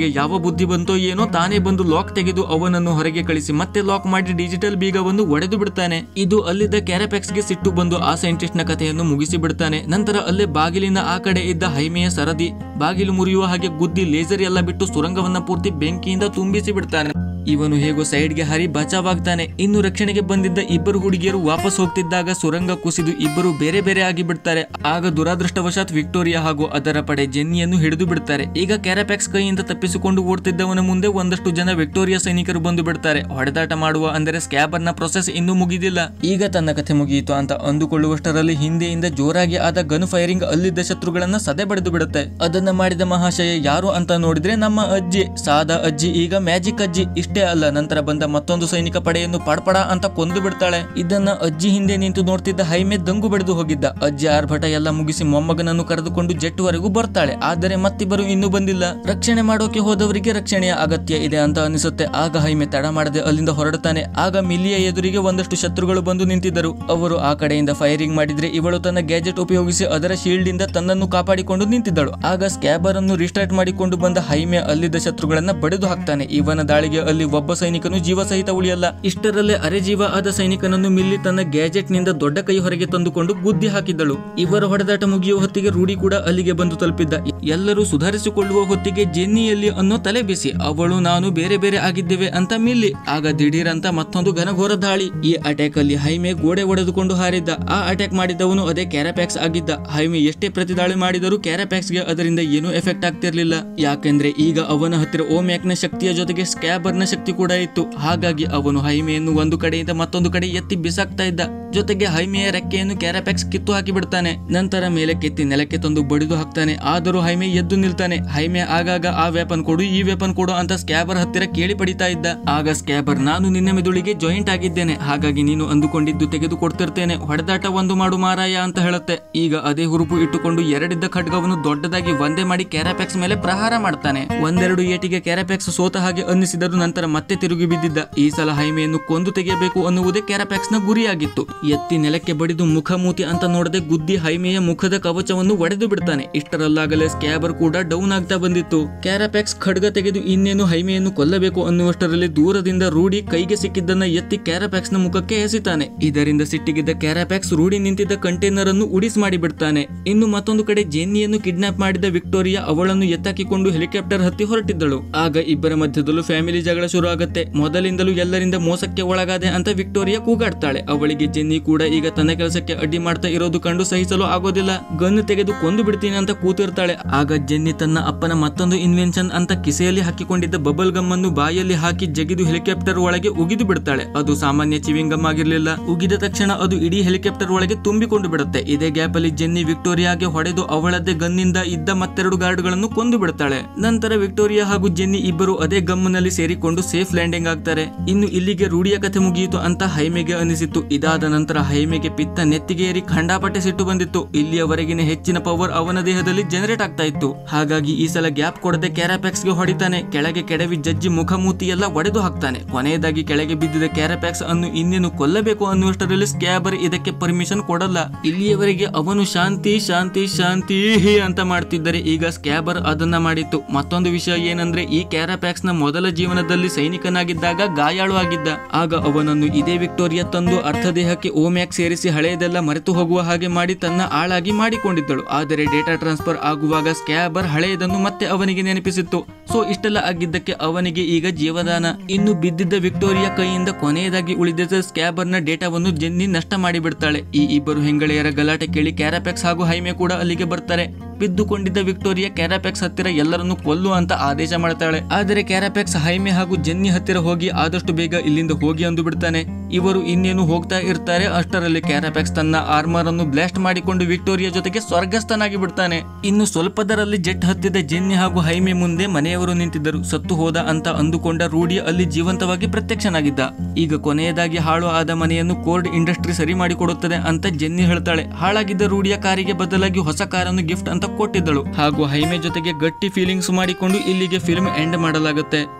ಗೆ ಯಾವ ಬುದ್ಧಿ ಬಂತೋ ಏನೋ, ತಾನೇ ಬಂದು ಲಾಕ್ ತೆಗೆದು ಅವನನ್ನು ಹೊರಗೆ ಕಳಿಸಿ ಮತ್ತೆ ಲಾಕ್ ಮಾಡಿ ಡಿಜಿಟಲ್ ಬೀಗವನ್ನು ಒಡೆದು ಬಿಡ್ತಾನೆ. ಇದು ಅಲ್ಲಿದ್ದ ಕ್ಯಾರಾಪ್ಯಾಕ್ಸ್ ಗೆ ಸಿಟ್ಟು ಬಂದು ಆ ಸೈಂಟಿಸ್ಟ್ ನ ಕಥೆಯನ್ನು ಮುಗಿಸಿ ಬಿಡ್ತಾನೆ. ನಂತರ ಅಲ್ಲೇ ಬಾಗಿಲಿನ ಆ ಕಡೆ ಇದ್ದ ಹೈಮೆಯ ಸರದಿ ಬಾಗಿಲು ಮುರಿಯುವ ಹಾಗೆ ಗುದ್ದಿ ಲೇಸರ್ ಎಲ್ಲ ಬಿಟ್ಟು ಸುರಂಗವನ್ನ ಪೂರ್ತಿ ಬೆಂಕಿಯಿಂದ ತುಂಬಿಸಿ ಬಿಡ್ತಾನೆ. ಇವನು ಹೇಗೋ ಸೈಡ್ಗೆ ಹಾರಿ ಬಚಾವಾಗ್ತಾನೆ. ಇನ್ನು ರಕ್ಷಣೆಗೆ ಬಂದಿದ್ದ ಇಬ್ಬರು ಹುಡುಗಿಯರು ವಾಪಸ್ ಹೋಗ್ತಿದ್ದಾಗ ಸುರಂಗ ಕುಸಿದು ಇಬ್ಬರು ಬೇರೆ ಬೇರೆ ಆಗಿ ಬಿಡ್ತಾರೆ. ಆಗ ದುರಾದೃಷ್ಟವಶಾತ್ ವಿಕ್ಟೋರಿಯಾ ಹಾಗೂ ಅದರ ಪಡೆ ಜೆನ್ನಿಯನ್ನು ಹಿಡಿದು ಬಿಡ್ತಾರೆ. ಈಗ ಕ್ಯಾರಾಪ್ಯಾಕ್ಸ್ ಕೈಯಿಂದ ತಪ್ಪಿಸಿಕೊಂಡು ಓಡ್ತಿದ್ದವನ ಮುಂದೆ ಒಂದಷ್ಟು ಜನ ವಿಕ್ಟೋರಿಯಾ ಸೈನಿಕರು ಬಂದು ಬಿಡ್ತಾರೆ. ಹೊಡೆದಾಟ ಮಾಡುವ ಅಂದರೆ ಸ್ಕ್ಯಾಬರ್ ನ ಪ್ರೊಸೆಸ್ ಇನ್ನೂ ಮುಗಿದಿಲ್ಲ. ಈಗ ತನ್ನ ಕಥೆ ಮುಗಿಯಿತು ಅಂತ ಅಂದುಕೊಳ್ಳುವಷ್ಟರಲ್ಲಿ ಹಿಂದೆಯಿಂದ ಜೋರಾಗಿ ಆದ ಗನ್ ಫೈರಿಂಗ್ ಅಲ್ಲಿದ್ದ ಶತ್ರುಗಳನ್ನ ಸದೆ ಬಡಿದು ಬಿಡುತ್ತೆ. ಅದನ್ನ ಮಾಡಿದ ಮಹಾಶಯ ಯಾರು ಅಂತ ನೋಡಿದ್ರೆ ನಮ್ಮ ಅಜ್ಜಿ, ಸಾದಾ ಅಜ್ಜಿ ಈಗ ಮ್ಯಾಜಿಕ್ ಅಜ್ಜಿ. ಇಷ್ಟೇ ಅಲ್ಲ, ನಂತರ ಬಂದ ಮತ್ತೊಂದು ಸೈನಿಕ ಪಡೆಯನ್ನು ಪಡಪಡ ಅಂತ ಕೊಂದು ಬಿಡ್ತಾಳೆ. ಇದನ್ನ ಅಜ್ಜಿ ಹಿಂದೆ ನಿಂತು ನೋಡ್ತಿದ್ದ ಹೈಮೆ ದಂಗು ಬಡಿದು ಹೋಗಿದ್ದ. ಅಜ್ಜಿ ಆರ್ಭಟ ಎಲ್ಲ ಮುಗಿಸಿ ಮೊಮ್ಮಗನನ್ನು ಕರೆದುಕೊಂಡು ಜೆಟ್ ವರೆಗೂ ಬರ್ತಾಳೆ. ಆದರೆ ಮತ್ತಿಬ್ಬರು ಇನ್ನೂ ಬಂದಿಲ್ಲ. ರಕ್ಷಣೆ ಮಾಡೋಕೆ ಹೋದವರಿಗೆ ರಕ್ಷಣೆಯ ಅಗತ್ಯ ಇದೆ ಅಂತ ಅನಿಸುತ್ತೆ. ಆಗ ಹೈಮೆ ತಡ ಮಾಡದೆ ಅಲ್ಲಿಂದ ಹೊರಡುತ್ತಾನೆ. ಆಗ ಮಿಲಿಯ ಎದುರಿಗೆ ಒಂದಷ್ಟು ಶತ್ರುಗಳು ಬಂದು ನಿಂತಿದ್ದರು. ಅವರು ಆ ಕಡೆಯಿಂದ ಫೈರಿಂಗ್ ಮಾಡಿದ್ರೆ ಇವಳು ತನ್ನ ಗ್ಯಾಜೆಟ್ ಉಪಯೋಗಿಸಿ ಅದರ ಶೀಲ್ಡ್ ಇಂದ ತನ್ನನ್ನು ಕಾಪಾಡಿಕೊಂಡು ನಿಂತಿದ್ದಳು. ಆಗ ಸ್ಕ್ಯಾಬರ್ ಅನ್ನು ರಿಸ್ಟಾರ್ಟ್ ಮಾಡಿಕೊಂಡು ಬಂದ ಹೈಮೆ ಅಲ್ಲಿದ್ದ ಶತ್ರುಗಳನ್ನ ಬಡಿದು ಹಾಕ್ತಾನೆ. ಇವನ ದಾಳಿಗೆ ಅಲ್ಲಿ ಒಬ್ಬ ಸೈನಿಕನು ಜೀವ ಸಹಿತ ಉಳಿಯಲ್ಲ. ಇಷ್ಟರಲ್ಲೇ ಅರೆಜೀವ ಆದ ಸೈನಿಕನನ್ನು ಮಿಲ್ಲಿ ತನ್ನ ಗ್ಯಾಜೆಟ್ ನಿಂದ ದೊಡ್ಡ ಕೈ ಹೊರಗೆ ತಂದುಕೊಂಡು ಗುದ್ದಿ ಹಾಕಿದ್ದಳು. ಇವರ ಹೊಡೆದಾಟ ಮುಗಿಯುವ ಹೊತ್ತಿಗೆ ರೂಢಿ ಕೂಡ ಅಲ್ಲಿಗೆ ಬಂದು ತಲುಪಿದ್ದ. ಎಲ್ಲರೂ ಸುಧಾರಿಸಿಕೊಳ್ಳುವ ಹೊತ್ತಿಗೆ ಜೆನ್ನಿಯಲ್ಲಿ ಅನ್ನೋ ತಲೆ ಬಿಸಿ. ಅವಳು ನಾನು ಬೇರೆ ಬೇರೆ ಆಗಿದ್ದೇವೆ ಅಂತ ಮಿಲ್ಲಿ. ಆಗ ದಿಢೀರ್ ಅಂತ ಮತ್ತೊಂದು ಘನಘೋರ ದಾಳಿ. ಈ ಅಟ್ಯಾಕ್ ಅಲ್ಲಿ ಹೈಮೆ ಗೋಡೆ ಒಡೆದುಕೊಂಡು ಹಾರಿದ್ದ. ಆ ಅಟ್ಯಾಕ್ ಮಾಡಿದವನು ಅದೇ ಕ್ಯಾರಾಪ್ಯಾಕ್ಸ್ ಆಗಿದ್ದ. ಹೈಮೆ ಎಷ್ಟೇ ಪ್ರತಿದಾಳಿ ಮಾಡಿದರೂ ಕ್ಯಾರಾಪ್ಯಾಕ್ಸ್ ಗೆ ಅದರಿಂದ ಏನೂ ಎಫೆಕ್ಟ್ ಆಗ್ತಿರ್ಲಿಲ್ಲ. ಯಾಕೆಂದ್ರೆ ಈಗ ಅವನ ಹತ್ತಿರ ಓಮ್ಯಾಕ್ ನ ಶಕ್ತಿಯ ಜೊತೆಗೆ ಸ್ಕ್ಯಾಬರ್ ನ ಶಕ್ತಿ ಕೂಡ ಇತ್ತು. ಹಾಗಾಗಿ ಅವನು ಹೈಮೆಯನ್ನು ಒಂದು ಕಡೆಯಿಂದ ಮತ್ತೊಂದು ಕಡೆ ಎತ್ತಿ ಬಿಸಾಕ್ತಾ ಇದ್ದ. ಜೊತೆಗೆ ಹೈಮೆಯ ರೆಕ್ಕೆಯನ್ನು ಕ್ಯಾರಾಪ್ಯಾಕ್ಸ್ ಕಿತ್ತು ಹಾಕಿ ಬಿಡ್ತಾನೆ. ನಂತರ ಮೇಲೆ ಕೆತ್ತಿ ನೆಲಕ್ಕೆ ತಂದು ಬಡಿದು ಹಾಕ್ತಾನೆ. ಆದರೂ ಹೈಮೆ ಎದ್ದು ನಿಲ್ತಾನೆ. ಹೈಮೆ ಆಗಾಗ ಆ ವೆಪನ್ ಕೊಡು, ಈ ವೆಪನ್ ಕೊಡು ಅಂತ ಸ್ಕ್ಯಾಬರ್ ಹತ್ತಿರ ಕೇಳಿ ಪಡಿತಾ ಇದ್ದ. ಆಗ ಸ್ಕ್ಯಾಬರ್ ನಾನು ನಿನ್ನ ಮೆದುಳಿಗೆ ಜಾಯಿಂಟ್ ಆಗಿದ್ದೇನೆ, ಹಾಗಾಗಿ ನೀನು ಅಂದುಕೊಂಡಿದ್ದು ತೆಗೆದು ಕೊಡ್ತಿರ್ತೇನೆ, ಹೊಡೆದಾಟ ಒಂದು ಮಾಡು ಮಾರಾಯ ಅಂತ ಹೇಳುತ್ತೆ. ಈಗ ಅದೇ ಹುರುಪು ಇಟ್ಟುಕೊಂಡು ಎರಡಿದ್ದ ಖಡ್ಗವನ್ನು ದೊಡ್ಡದಾಗಿ ಒಂದೇ ಮಾಡಿ ಕ್ಯಾರಾಪ್ಯಾಕ್ಸ್ ಮೇಲೆ ಪ್ರಹಾರ ಮಾಡ್ತಾನೆ. ಒಂದೆರಡು ಏಟಿಗೆ ಕ್ಯಾರಾಪ್ಯಾಕ್ಸ್ ಸೋತ ಹಾಗೆ ಅನ್ನಿಸಿದರು. ನಂತರ ಮತ್ತೆ ತಿರುಗಿ ಬಿದ್ದಿದ್ದ. ಈ ಸಲ ಹೈಮೆಯನ್ನು ಕೊಂದು ತೆಗೆಯಬೇಕು ಅನ್ನುವುದೇ ಕ್ಯಾರಾಪ್ಯಾಕ್ಸ್ ನ ಗುರಿಯಾಗಿತ್ತು. ಎತ್ತಿ ನೆಲಕ್ಕೆ ಬಡಿದು ಮುಖಮೂತಿ ಅಂತ ನೋಡದೆ ಗುದ್ದಿ ಹೈಮೆಯ ಮುಖದ ಕವಚವನ್ನು ಒಡೆದು ಬಿಡ್ತಾನೆ. ಇಷ್ಟರಲ್ಲಾಗಲೇ ಸ್ಕ್ಯಾಬರ್ ಕೂಡ ಡೌನ್ ಆಗ್ತಾ ಬಂದಿತ್ತು. ಕ್ಯಾರಾಪ್ಯಾಕ್ಸ್ ಖಡ್ಗ ತೆಗೆದು ಇನ್ನೇನು ಹೈಮೆಯನ್ನು ಕೊಲ್ಲಬೇಕು ಅನ್ನುವಷ್ಟರಲ್ಲಿ ದೂರದಿಂದ ರೂಢಿ ಕೈಗೆ ಸಿಕ್ಕಿದ್ದನ್ನ ಎತ್ತಿ ಕ್ಯಾರಾಪ್ಯಾಕ್ಸ್ ನ ಮುಖಕ್ಕೆ ಎಸಿತಾನೆ. ಇದರಿಂದ ಸಿಟ್ಟಿಗಿದ್ದ ಕ್ಯಾರಾಪ್ಯಾಕ್ಸ್ ರೂಢಿ ನಿಂತಿದ್ದ ಕಂಟೈನರ್ ಅನ್ನು ಉಡಿಸ್ ಮಾಡಿ ಬಿಡ್ತಾನೆ. ಇನ್ನು ಮತ್ತೊಂದು ಕಡೆ ಜೆನ್ನಿಯನ್ನು ಕಿಡ್ನಾಪ್ ಮಾಡಿದ ವಿಕ್ಟೋರಿಯಾ ಅವಳನ್ನು ಎತ್ತಾಕಿಕೊಂಡು ಹೆಲಿಕಾಪ್ಟರ್ ಹತ್ತಿ ಹೊರಟಿದ್ದಳು. ಆಗ ಇಬ್ಬರ ಮಧ್ಯದಲ್ಲೂ ಫ್ಯಾಮಿಲಿ ಜಗಳ ಶುರು ಆಗುತ್ತೆ. ಮೊದಲಿಂದಲೂ ಎಲ್ಲರಿಂದ ಮೋಸಕ್ಕೆ ಒಳಗಾದೆ ಅಂತ ವಿಕ್ಟೋರಿಯಾ ಕೂಗಾಡ್ತಾಳೆ. ಅವಳಿಗೆ ಜೆನ್ನಿ ಕೂಡ ಈಗ ತನ್ನ ಕೆಲಸಕ್ಕೆ ಅಡ್ಡಿ ಮಾಡ್ತಾ ಇರೋದು ಕಂಡು ಸಹಿಸಲು ಆಗೋದಿಲ್ಲ. ಗನ್ ತೆಗೆದು ಕೊಂದು ಬಿಡ್ತೀನಿ ಅಂತ ಕೂತಿರ್ತಾಳೆ. ಆಗ ಜೆನ್ನಿ ತನ್ನ ಅಪ್ಪನ ಮತ್ತೊಂದು ಇನ್ವೆನ್ಷನ್ ಅಂತ ಕಿಸೆಯಲ್ಲಿ ಹಾಕಿಕೊಂಡಿದ್ದ ಬಬಲ್ ಗಮ್ ಅನ್ನು ಬಾಯಲ್ಲಿ ಹಾಕಿ ಜಗಿದು ಹೆಲಿಕಾಪ್ಟರ್ ಒಳಗೆ ಉಗಿದು ಬಿಡ್ತಾಳೆ. ಅದು ಸಾಮಾನ್ಯ ಚಿವಿಂಗ್ ಗಮ್ ಆಗಿರ್ಲಿಲ್ಲ. ಉಗಿದ ತಕ್ಷಣ ಅದು ಇಡೀ ಹೆಲಿಕಾಪ್ಟರ್ ಒಳಗೆ ತುಂಬಿಕೊಂಡು ಬಿಡುತ್ತೆ. ಇದೇ ಗ್ಯಾಪ್ ಅಲ್ಲಿ ಜೆನ್ನಿ ವಿಕ್ಟೋರಿಯಾಗೆ ಹೊಡೆದು ಅವಳದ್ದೇ ಗನ್ನಿಂದ ಇದ್ದ ಮತ್ತೆರಡು ಗಾರ್ಡ್ಗಳನ್ನು ಕೊಂದು ಬಿಡ್ತಾಳೆ. ನಂತರ ವಿಕ್ಟೋರಿಯಾ ಹಾಗೂ ಜೆನ್ನಿ ಇಬ್ಬರು ಅದೇ ಗಮ್ ನಲ್ಲಿ ಸೇರಿಕೊಂಡು ಸೇಫ್ ಲ್ಯಾಂಡಿಂಗ್ ಆಗ್ತಾರೆ. ಇನ್ನು ಇಲ್ಲಿಗೆ ರೂಢಿಯ ಕಥೆ ಮುಗಿಯಿತು ಅಂತ ಹೈಮೆಗೆ ಅನಿಸಿತ್ತು. ಇದಾದ ನಂತರ ಹೈಮೆಗೆ ಪಿತ್ತ ನೆತ್ತಿಗೆ ಏರಿ ಖಂಡಾಪಟ್ಟೆ ಸಿಟ್ಟು ಬಂದಿತ್ತು. ಇಲ್ಲಿಯವರೆಗಿನ ಹೆಚ್ಚಿನ ಪವರ್ ಅವನ ದೇಹದಲ್ಲಿ ಜನರೇಟ್ ಆಗ್ತಾ ಇತ್ತು. ಹಾಗಾಗಿ ಈ ಸಲ ಗ್ಯಾಪ್ ಕೊಡದೆ ಕ್ಯಾರಾಪ್ಯಾಕ್ಸ್ ಗೆ ಹೊಡಿತಾನೆ. ಕೆಳಗೆ ಕೆಡವಿ ಜಜ್ಜಿ ಮುಖಮೂತಿ ಎಲ್ಲ ಒಡೆದು ಹಾಕ್ತಾನೆ. ಕೊನೆಯದಾಗಿ ಕೆಳಗೆ ಬಿದ್ದಿದ್ದ ಕ್ಯಾರಾಪ್ಯಾಕ್ಸ್ ಅನ್ನು ಇನ್ನೇನು ಕೊಲ್ಲಬೇಕು ಅನ್ನುವಷ್ಟರಲ್ಲಿ ಸ್ಕ್ಯಾಬರ್ ಇದಕ್ಕೆ ಪರ್ಮಿಷನ್ ಕೊಡಲ್ಲ. ಇಲ್ಲಿಯವರೆಗೆ ಅವನು ಶಾಂತಿ ಶಾಂತಿ ಶಾಂತಿ ಅಂತ ಮಾಡ್ತಿದ್ದರೆ ಈಗ ಸ್ಕ್ಯಾಬರ್ ಅದನ್ನ ಮಾಡಿತ್ತು. ಮತ್ತೊಂದು ವಿಷಯ ಏನಂದ್ರೆ ಈ ಕ್ಯಾರಾಪ್ಯಾಕ್ಸ್ ನ ಮೊದಲ ಜೀವನದಲ್ಲಿ ಸೈನಿಕನಾಗಿದ್ದಾಗ ಗಾಯಾಳು ಆಗಿದ್ದ. ಆಗ ಅವನನ್ನು ಇದೇ ವಿಕ್ಟೋರಿಯಾ ತಂದು ಅರ್ಧ ದೇಹಕ್ಕೆ ಓಮ್ಯಾಕ್ ಸೇರಿಸಿ ಹಳೆಯದೆಲ್ಲ ಮರೆತು ಹೋಗುವ ಹಾಗೆ ಮಾಡಿ ತನ್ನ ಆಳಾಗಿ ಮಾಡಿಕೊಂಡಿದ್ದಳು. ಆದರೆ ಡೇಟಾ ಟ್ರಾನ್ಸ್ಫರ್ ಆಗುವಾಗ ಸ್ಕ್ಯಾಬರ್ ಹಳೆಯದನ್ನು ಮತ್ತೆ ಅವನಿಗೆ ನೆನಪಿಸಿತ್ತು. ಸೊ ಇಷ್ಟೆಲ್ಲ ಆಗಿದ್ದಕ್ಕೆ ಅವನಿಗೆ ಈಗ ಜೀವದಾನ. ಇನ್ನು ಬಿದ್ದಿದ್ದ ವಿಕ್ಟೋರಿಯಾ ಕೈಯಿಂದ ಕೊನೆಯದಾಗಿ ಉಳಿದಿದ್ದ ಸ್ಕ್ಯಾಬರ್ ನ ಡೇಟಾವನ್ನು ಜೆನ್ನಿ ನಷ್ಟ ಮಾಡಿಬಿಡ್ತಾಳೆ. ಈ ಇಬ್ಬರು ಹೆಂಗಳೆಯರ ಗಲಾಟೆ ಕೇಳಿ ಕ್ಯಾರಾಪ್ಯಾಕ್ಸ್ ಹಾಗೂ ಹೈಮೆ ಕೂಡ ಅಲ್ಲಿಗೆ ಬರ್ತಾರೆ. ಬಿದ್ದುಕೊಂಡಿದ್ದ ವಿಕ್ಟೋರಿಯಾ ಕ್ಯಾರಾಪ್ಯಾಕ್ಸ್ ಹತ್ತಿರ ಎಲ್ಲರನ್ನು ಕೊಲ್ಲು ಅಂತ ಆದೇಶ ಮಾಡ್ತಾಳೆ. ಆದರೆ ಕ್ಯಾರಾಪ್ಯಾಕ್ಸ್ ಹೈಮೆ ಹಾಗೂ ಜೆನ್ನಿ ಹತ್ತಿರ ಹೋಗಿ ಆದಷ್ಟು ಬೇಗ ಇಲ್ಲಿಂದ ಹೋಗಿ ಅಂದು ಬಿಡ್ತಾನೆ. ಇವರು ಇನ್ನೇನು ಹೋಗ್ತಾ ಇರ್ತಾರೆ. ಅಷ್ಟರಲ್ಲಿ ಕ್ಯಾರಪ್ಯಾಕ್ಸ್ ತನ್ನ ಆರ್ಮರ್ ಅನ್ನು ಬ್ಲಾಸ್ಟ್ ಮಾಡಿಕೊಂಡು ವಿಕ್ಟೋರಿಯಾ ಜೊತೆಗೆ ಸ್ವರ್ಗಸ್ಥನಾಗಿ ಬಿಡ್ತಾನೆ. ಇನ್ನು ಸ್ವಲ್ಪದರಲ್ಲಿ ಜೆಟ್ ಹತ್ತಿದ ಜೆನ್ನಿ ಹಾಗೂ ಹೈಮೆ ಮುಂದೆ ಮನೆಯವರು ನಿಂತಿದ್ದರು. ಸತ್ತು ಹೋದ ಅಂತ ಅಂದುಕೊಂಡ ರೂಡಿ ಅಲ್ಲಿ ಜೀವಂತವಾಗಿ ಪ್ರತ್ಯಕ್ಷನಾಗಿದ್ದ. ಈಗ ಕೊನೆಯದಾಗಿ ಹಾಳು ಆದ ಮನೆಯನ್ನು ಕೋರ್ಡ್ ಇಂಡಸ್ಟ್ರಿ ಸರಿ ಮಾಡಿಕೊಡುತ್ತದೆ ಅಂತ ಜೆನ್ನಿ ಹೇಳ್ತಾಳೆ. ಹಾಳಾಗಿದ್ದ ರೂಡಿಯ ಕಾರಿಗೆ ಬದಲಾಗಿ ಹೊಸ ಕಾರನ್ನು ಗಿಫ್ಟ್ ಅಂತ ಕೊಟ್ಟಿದ್ದಳು. ಹಾಗೂ ಹೈಮೆ ಜೊತೆಗೆ ಗಟ್ಟಿ ಫೀಲಿಂಗ್ಸ್ ಮಾಡಿಕೊಂಡು ಇಲ್ಲಿಗೆ ಫಿಲ್ಮ್ ಎಂಡ್ ಮಾಡಲಾಗುತ್ತೆ.